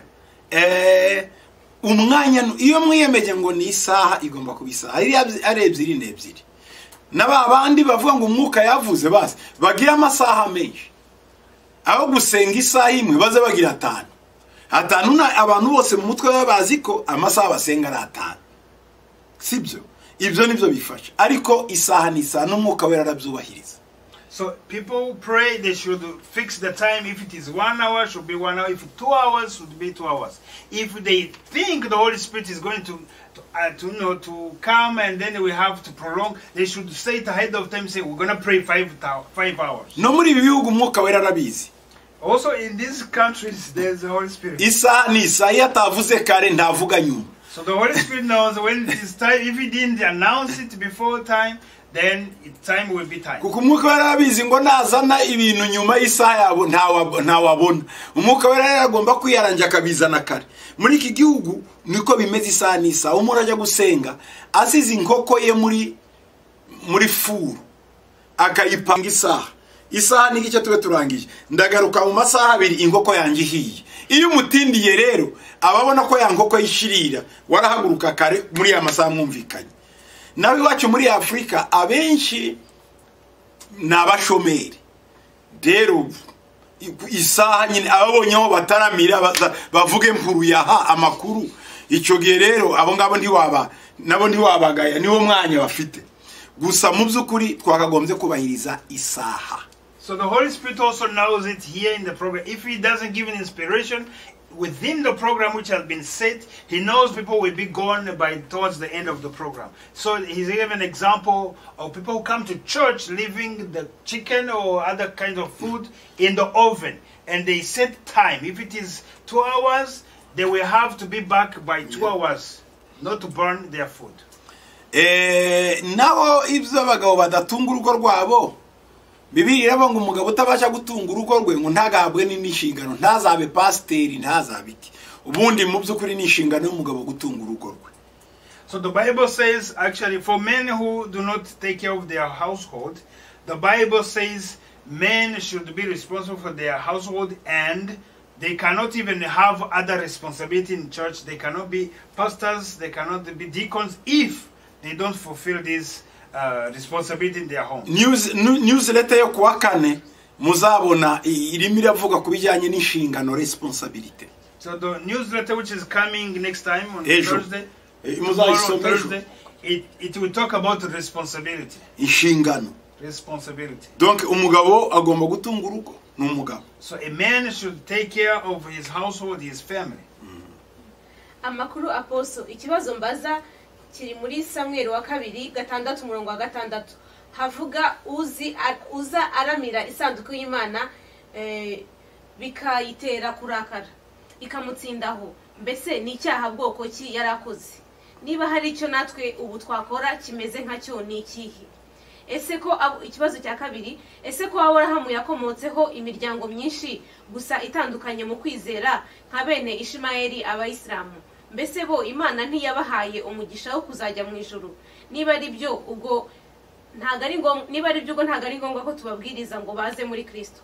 Umwanya iyo mwiyemeje ngo ni isaha igomba kubisa ari ebyiri n'ebyiri. Naba abandi bavuga ngo umwuka yavuze basi bagira amasaha menshi. Aho gusenga isaha imwe baze bagira 5. 5 abantu bose mu mutwe babazi ko amasaha basenga ari 5. Sibyo? Ibyo nibyo bifasha. Ariko isaha ni isaha n'umwuka wera arabyubahiriza. So people pray they should fix the time. If it is 1 hour, should be 1 hour. If 2 hours, should be 2 hours. If they think the Holy Spirit is going to come and then we have to prolong, they should say it ahead of time. Say we're going to pray 5 hours. No muri bihugu umwuka wera arabizi. Also in these countries, there's the Holy Spirit. Isa ni saya tavuze kare ndavuga nyuma. So the Holy Spirit knows when it is time. If he didn't announce it before time, then time will be time. Kuko umwuka wera arabizi ngo nazana ibintu nyuma isaha yabo ntawabona. Umwuka wera yaragomba kwiyaranja kabizana kare. Muri iki gihugu niko bimeze isaha nisa. Umuntu ajya gusenga asize inkoko ye muri furu akayipanga isaha. Isaha ni gice tube turangije. Ndagaruka mu masaha 2 inkoko yanjye hiye. Iyo umutindiye rero ababona ko ya nkoko yishirira warahaguruka kare muri ya masaha mwumvikanye. Nawe wacu muri Afrika abenshi nabashomeri. Rero isaha nyine ababonyeho bataramira bavuge mpuru yaha amakuru. Icyo gihe rero abo ngabo ntiwabagaya niwo mwanya bafite. Gusa mu byukuri twakagombye kubahiriza isaha. So the Holy Spirit also knows it here in the program. If he doesn't give an inspiration within the program which has been set, he knows people will be gone by towards the end of the program. So he's given an example of people who come to church leaving the chicken or other kinds of food in the oven, and they set time. If it is 2 hours, they will have to be back by 2 hours, not to burn their food. Nabo ibyo abagabo badatunga urugo rwabo, Bibiliya iravuga ngo umugabo utabasha gutunga urugo rwe ngo ntagabwe n'inshingano, ntazabe pasiteri, ntazabiki. Ubundi mu by'ukuri n'inshingano y'umugabo gutunga urugo rwe. So the Bible says, actually, for men who do not take care of their household, the Bible says men should be responsible for their household and They cannot even have other responsibility in church. They cannot be pastors. They cannot be deacons if they don't fulfill this responsibility in their home. Newsletter yo kuwa kane muzabona irimo iravuga ku bijyanye n'inshingano responsibility. So the newsletter which is coming next time on Ejo. Thursday, Thursday, it will talk about responsibility. inshingano. Responsibility. Donc umugabo agomba gutunga urugo n'umugabo. So a man should take care of his household, his family. Amakuru Apostle, ikibazo mbaza kiri muri Samuel wa 2:6 havuga uza aramira isanduku y'Imana bikayitera kurakara ikamutsindaho. Mbese ni icyaha bwoko ki yarakoze? Niba hari icyo natwe ubu twakora kimeze nka cyo ni ikihe? Ese ko ikibazo cya kabiri, ese ko Aburahamu yakomotseho imiryango myinshi gusa itandukanye mu kwizera nka bene Ishimayeli abayisilamu, mbese bo Imana ntiyabahaye umugisha wo kuzajya mu ijuru? Niba ari byo ubwo ntago ari ngombwa ko tubabwiriza ngo baze muri Kristo.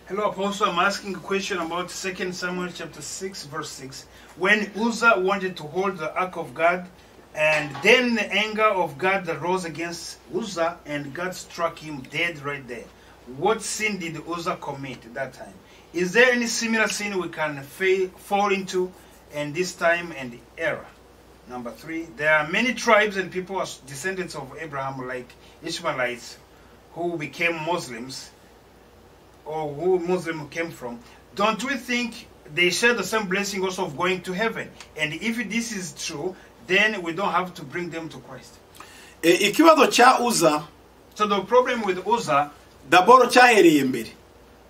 Hello Apostle, I'm asking a question about 2 Samuel chapter 6 verse 6. When Uzzah wanted to hold the ark of God, and then the anger of God rose against Uzzah, and God struck him dead right there. What sin did Uzzah commit at that time? Is there any similar sin we can fall into in this time and era? Number 3, there are many tribes and people as descendants of Abraham, like Ishmaelites, who became Muslims, or who Muslim came from. Don't we think they share the same blessing also of going to heaven? And if this is true, then we don't have to bring them to Christ. Ikibazo cha Uzzah, So the problem with Uzzah, d'abord cyahereye mbere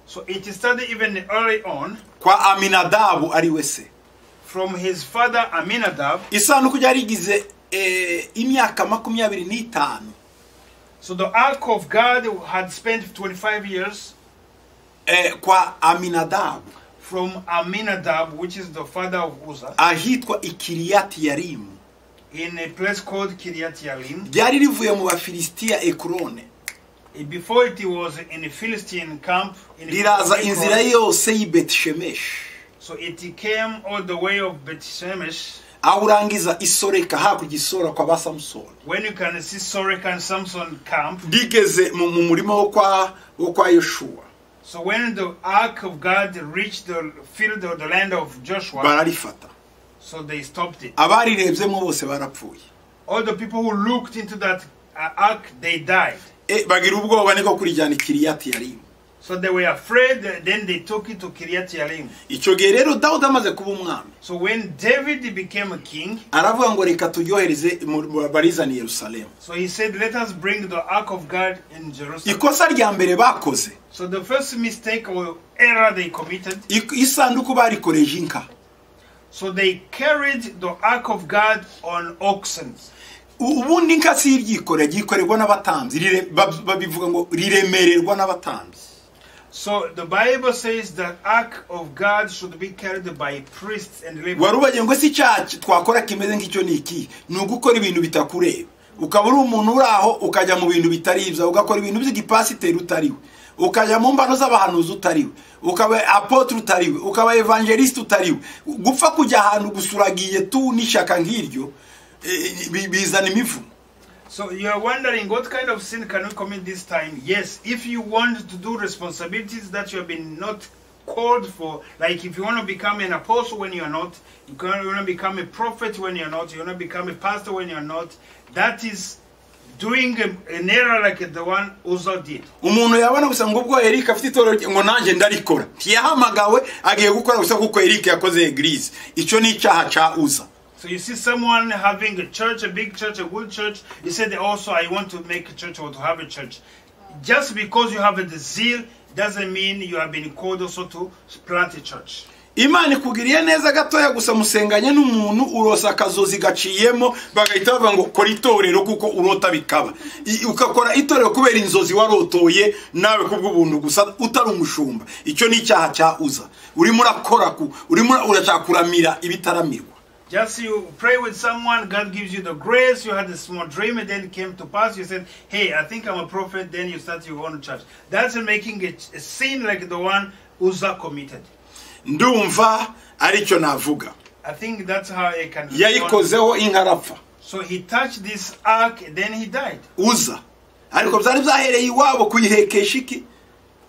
so it started even early on kwa Aminadabu ari wese. from his father Aminadab. Isanduku yari igize imyaka 25. So the ark of God had spent 25 years kwa Aminadabu from Aminadab, which is the father of Uzzah, ahitwa Ikiriyati Yarimu. in a place called Kiryat Yarim. Ryari rivuye mu Bafilisitiya Ekrone. Before it was in a Philistine camp. Riraza inzira yose y'Beth Shemesh. So it came all the way of Beth Shemesh. Awurangiza isoreka hakurya isora kwa ba Samson. When you can see Sorek and Samson camp. Digeze mu murima wo kwa Yoshua. So when the ark of God reached the field of the land of Joshua, bararifata. So they stopped it. Abarirebyemo bose barapfuye. All the people who looked into that ark, they died. Bagira ubwoba niko kurijyana Kiriyati Yarimu. So they were afraid, then they took it to Kiryat Yarim. Icyo gihe rero Dawudi amaze kuba umwami. So when David became a king, aravuga ngo reka turyohereze barizani Yerusalemu. So he said, let us bring the ark of God in Jerusalem. Ikosa rya mbere bakoze. So the first mistake or error they committed, isanduku barikoreje inka. So they carried the ark of God on oxen. Ubundi inka si iryikore gikorerwa n'abatambyi babivuga ngo riremererwa n'abatambyi. So the Bible says that ark of God should be carried by priests and Levites. Warubaye ngo si cyacu twakora kimeze nk'icyo niki n'ugukora ibintu bitakureba. Ukaba uri umuntu uraho ukajya mu bintu bitaribya ugakora ibintu by'igipasiteri utariwe. Ukajya mu mbano z'abahanuzi utariwe. Ukaba apotre utariwe, ukaba evangelist utariwe. Gupfa kujya ahantu gusuragiye tu n'ishaka nk'iryo bizana imivumo. So you are wondering what kind of sin can we commit this time? Yes, if you want to do responsibilities that you have been not called for, like if you want to become an apostle when you are not, you want to become a prophet when you are not, you want to become a pastor when you are not, that is doing an error like the one Uzzah did. Umuntu yabona gusa ngo ubwo Eric afite itorero ngo nanje ndarikora. Tiyahamagawe agiye gukora gusa kuko Eric yakoze eglise. Icyo ni icyaha cha Uzzah. So you see someone having a church, a big church, a good church, he said also I want to make a church or to have a church. Just because you have the zeal doesn't mean you have been called also to plant a church. Imana ikugiriye neza gatoya gusa musenganye n'umuntu urosa akazozi gaciyemo bagahita bavuga ngo kora itorero kuko urota bikaba. Ukakora itorero kubera inzozi warotoye nawe kubw'ubuntu gusa utari umushumba. Icyo ni icyaha cha Uzzah. Urimo urakora urimo uracakuramira ibitaramirwa. Just you pray with someone, God gives you the grace, you had a small dream and then it came to pass, you said, hey, I think I'm a prophet, then you start your own church. That's making a sin like the one Uzzah committed. ndumva aricyo navuga. I think that's how I can. Yayikozeho inkarapfa. So he touched this ark, then he died. Uza. Ariko byari byahereye iwabo kuyihekesha iki?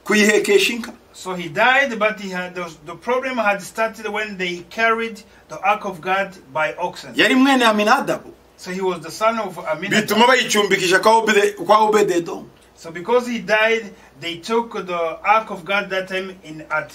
Kuyihekesha inka. So he died, but he had the problem had started when they carried the ark of God by oxen. Yari mwene Aminadabu. So he was the son of Aminadab. Bituma bayicumbikisha kwa Obed-Edom. So because he died, they took the ark of God that time at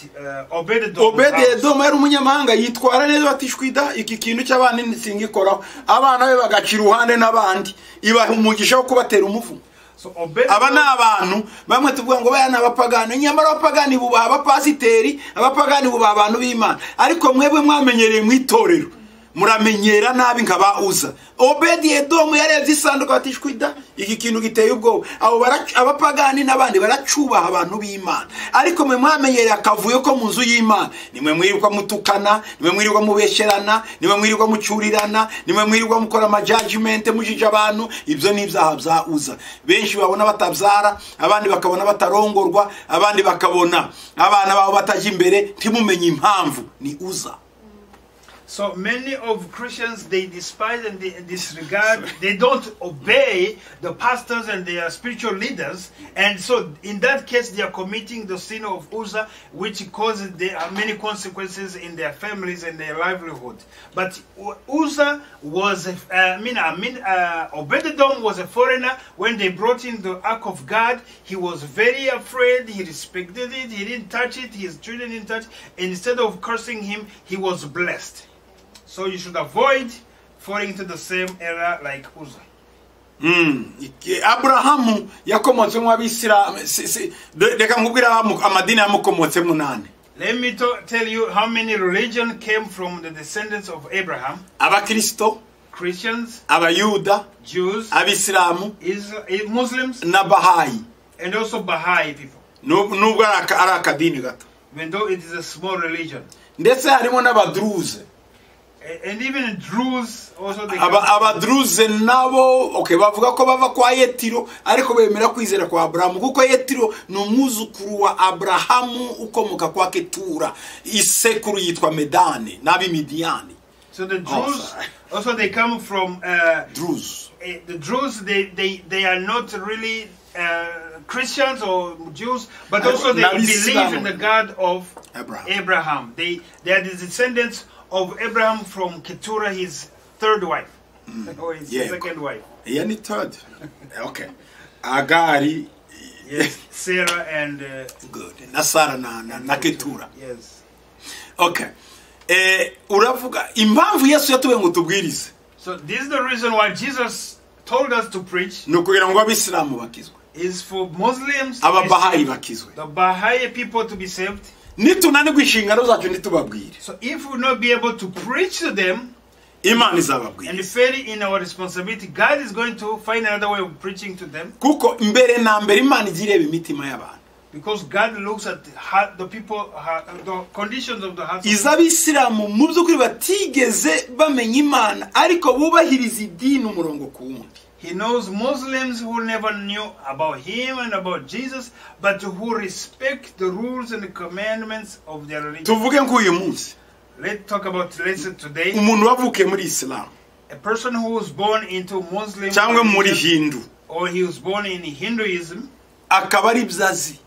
Obed-Edom. Obed-Edom yari umunyamahanga yitwara neza batishwida iki kintu cy'abana singikoraho. Abana be bagacira uruhande n'abandi. Ibaha umugisha wo kubatera umuvumo. So Obed-Edom, aba n'abantu bamwe tuvuga ngo bayana abapagani, nyamara abapagani bubaha abapasiteri, abapagani bubaha abantu b'Imana. Ariko mwebwe mwamenyereye mu itorero, muramenyera nabi nkaba Uza. Obed-Edom yarebye isanduku batishwida iki kintu giteye ubwo. Abo abapagani n'abandi baracubaha abantu b'Imana. Ariko mwe mwamenyereye akavuyo ko mu nzu y'Imana. Nimwe mwirirwa mutukana, nimwe mwirirwa mubesherana, nimwe mwirirwa mucurirana, nimwe mwirirwa mukora ama judgment mujije abantu. Ibyo ni ibyaha bya Uza. Benshi babona batabyara, abandi bakabona batarongorwa, abandi bakabona abana babo bataje imbere, ntimumenye impamvu ni Uza. So many of Christians, they despise and they disregard, they don't obey the pastors and their spiritual leaders. And so in that case, they are committing the sin of Uzzah, which causes many consequences in their families and their livelihood. But Uzzah was, Obed-Edom was a foreigner. When they brought in the ark of God, he was very afraid, he respected it, he didn't touch it, his children didn't touch it. Instead of cursing him, he was blessed. So you should avoid falling into the same error like Uzzah. Abrahamu yakomotse mu Abisiramu. Reka nkubwira amadini yamukomotse munane. Let me tell you how many religions came from the descendants of Abraham. Abakristo, Christians, Abayuda, Jews, Abisiramu, Muslims, na Baha'i. And also Baha'i people. Nubwo ari akadini gato. Even though it is a small religion. Ndetse harimo n'Abadruze. And even Druze also they Abadruze nabo bavuga ko bava kwa Yetiro ariko bemera kwizera kwa Abrahamu kuko Yetiro n'umwuzukuru wa Abrahamu ukomoka kwa Ketura, isekuru yitwa Medane nabi Midiani. So the Druze also they come from Druze. The Druze they are not really Christians or Jews, but also they believe in the God of Abraham. They are the descendants of Abraham from Keturah, his third wife, or his second wife. Yeah, the third. Okay. Agari. Yes, Sarah and good. Na Sarah na Keturah. Yes. Okay. Uravuga impamvu Yesu yatuwe ngo tubwirize. So this is the reason why Jesus told us to preach. Nukugira ngo Abisilamu bakizwe. Is for Muslims, Ababahayi bakizwe. The Baha'i people to be saved. Nitunanirwa inshingano zacu ntitubabwire. So if we will not be able to preach to them, Imana izababwira. And fail in our responsibility, God is going to find another way of preaching to them. Kuko mbere na mbere Imana igireba imitima y'abantu. Because God looks at the people, the conditions of the hearts. Izabisilamu mu byukuri batigeze bamenya Imana ariko bubahiriza idini umurongo ku wundi. He knows Muslims who never knew about him and about Jesus, but who respect the rules and the commandments of their religion. Tuvuge nk'uyu munsi. Let's talk about today. Umuntu wavuke muri Islam. A person who was born into Muslim cyangwa muri Hindu. Or he was born in Hinduism. Akaba ari byazi.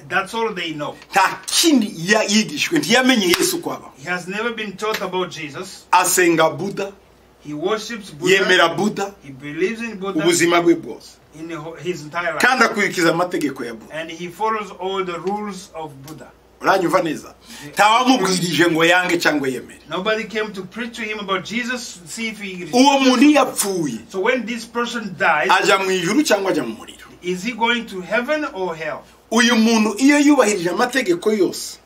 That's all they know. Nta kindi yigishwe ntiyamenye Yesu kwaba. He has never been taught about Jesus. Asenga Buddha. He worships Buddha. Yemera Buddha. He believes in Buddha. Ubuzima bwe bwose. In his entire life. Kandi akurikiza amategeko ya Buddha. And he follows all the rules of Buddha. Uranyumva neza. Ntawamubwirije ngo yange cyangwa yemere. Nobody came to preach to him about Jesus to see if he. Uwo muntu yapfuye. So when this person dies, aja mu ijuru cyangwa aja mu muriro. Is he going to heaven or hell? Uyu muntu iyo yubahirije amategeko yose.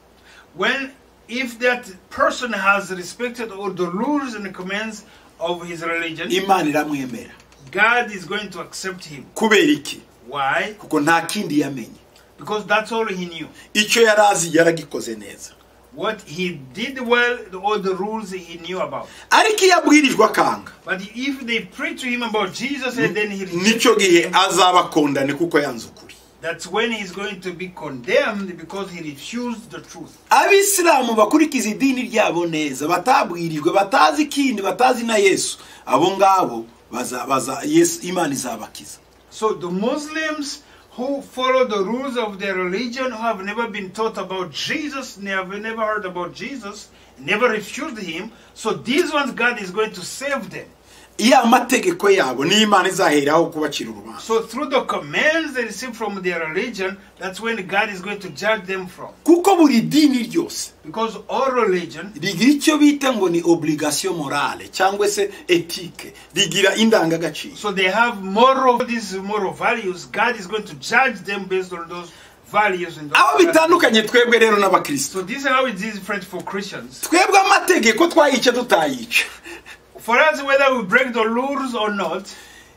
If that person has respected all the rules and the commands of his religion, Imana iramwemera. God is going to accept him. Kubera iki? Why? Kuko nta kindi yamenye. Because that's all he knew. Icyo yarazi yaragikoze neza. What he did well, all the rules he knew about. Ariko yabwirijwe akanga. But if they preach to him about Jesus and then he nico gihe azabakondane kuko yanze ukuri. that's when he's going to be condemned because he refused the truth. Abisilamu bakurikiza idini ryabo neza batabwirijwe batazi kindi batazi na Yesu abo ngabo baza Yesu Imana izabakiza. So the Muslims who follow the rules of their religion, who have never been taught about Jesus, never heard about Jesus, never refused him, so these ones God is going to save them. Iya amategeko yabo ni Imana izaheraho kubacira urubanza. So through the commands they receive from their religion, that's when God is going to judge them from. Kuko buri dini ryose Because all religion rigira icyo bita ngo ni obligation morale cyangwa se ethique, rigira indangagaciro. so they have these moral values. God is going to judge them based on those values and those Aho bitandukanye twebwe rero n'abakristo. So this is how it is different for Christians. Twebwe amategeko twayica tutayica. For us, whether we break the rules or not,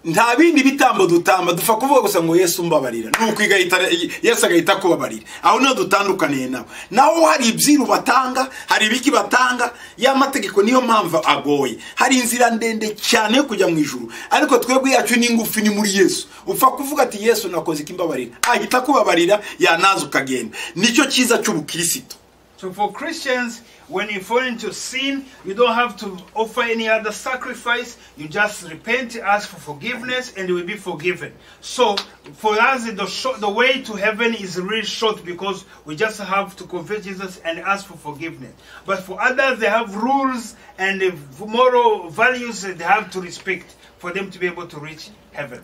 nta bindi bitambo dutamba dufa kuvuga gusa ngo Yesu mbabarira nuko igahita Yesu agahita kubabarira. Aho no dutandukaniye nabo. Naho hari ibyiru batanga, hari ibiki batanga, ya mategeko niyo mpamvu agoye. Hari inzira ndende cyane yo kujya mu ijuru. Ariko twebwe yacu ni ngufi ni muri Yesu. Upfa kuvuga ati Yesu nakoze kimbabarira. Ahita kubabarira yanaza ukagenda. Nicyo cyiza cy'ubukristo. So for Christians, when you fall into sin, you don't have to offer any other sacrifice. You just repent, ask for forgiveness, and you will be forgiven. So for us, the way to heaven is really short because we just have to confess Jesus and ask for forgiveness. But for others, they have rules and moral values that they have to respect for them to be able to reach heaven.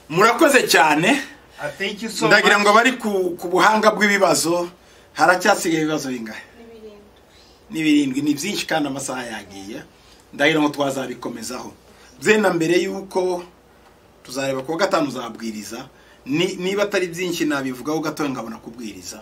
Murakoze cyane. Thank you so much. Ndagira ngo bari ku buhanga bw'ibibazo haracyasigaye ibibazo bingahe? Ni birindwi ni byinshi kandi amasaha yagiye. Ndagira ngo twazabikomezaho. Zena mbere yuko tuzareba ko gatanu zabwiriza niba atari byinshi nabivugaho gato ngabona kubwiriza.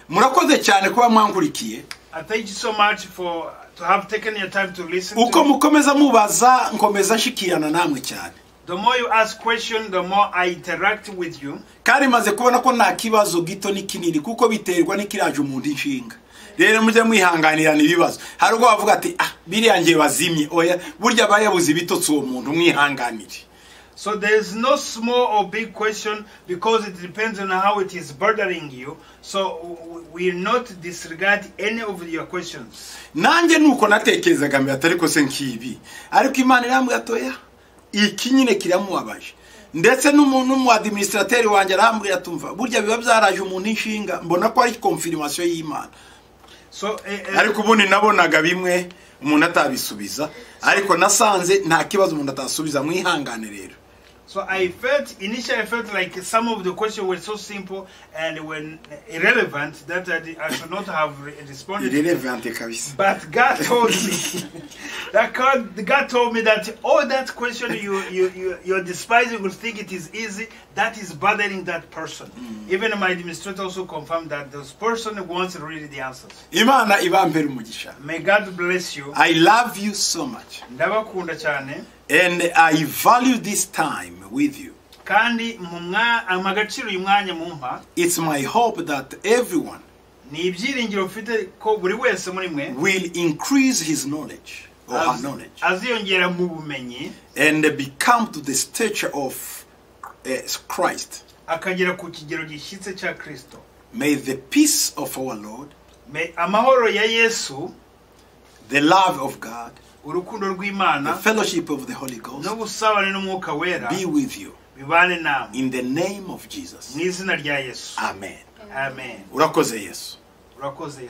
Murakoze cyane kuba mwankurikiye. Thank you so much for to have taken your time to listen. Uko mukomeza mubaza nkomeza shikirana namwe cyane. The more you ask questions, the more I interact with you. Kari maze kubona ko nta kibazo gito ni kinini kuko biterwa n'ikiraje umuntu inshinga. Rero mujye mwihanganirana ibibazo. Hari ubwo bavuga ati biriya ngiye bazimye oya burya bayabuze bitotse uwo muntu mwihanganire. So there is no small or big question because it depends on how it is bothering you. So we will not disregard any of your questions. Nanjye nuko natekerezaga mbere atari ko se nkibi. Ariko Imana irambwira atoya iki nyine kiramubabaje. Ndetse n'umuntu mu administrateur wanje arambwira tumva burya biba byaraje umuntu inshinga mbona ko ari confirmation y'Imana. So ariko ubundi nabonaga bimwe umuntu atabisubiza ariko nasanze nta kibazo umuntu atasubiza mwihangane rero. So initially I felt like some of the questions were so simple and when irrelevant that I should not have responded. Irrelevant kabisa. But God told me God told me that all that question you're despising will think it is easy. That is bothering that person. Even my administrator also confirmed that this person wants to read the answers. Imana ibampera umugisha. May God bless you. I love you so much. Ndabakunda cyane. And I value this time with you. Kandi amagaciro y'umwanya mumpa. It's my hope that everyone will increase his knowledge or her knowledge and become to the stature of Christ. May the peace of our Lord, the love of God, the fellowship of the Holy Ghost be with you. In the name of Jesus. Amen. Amen. Urakoze Yesu.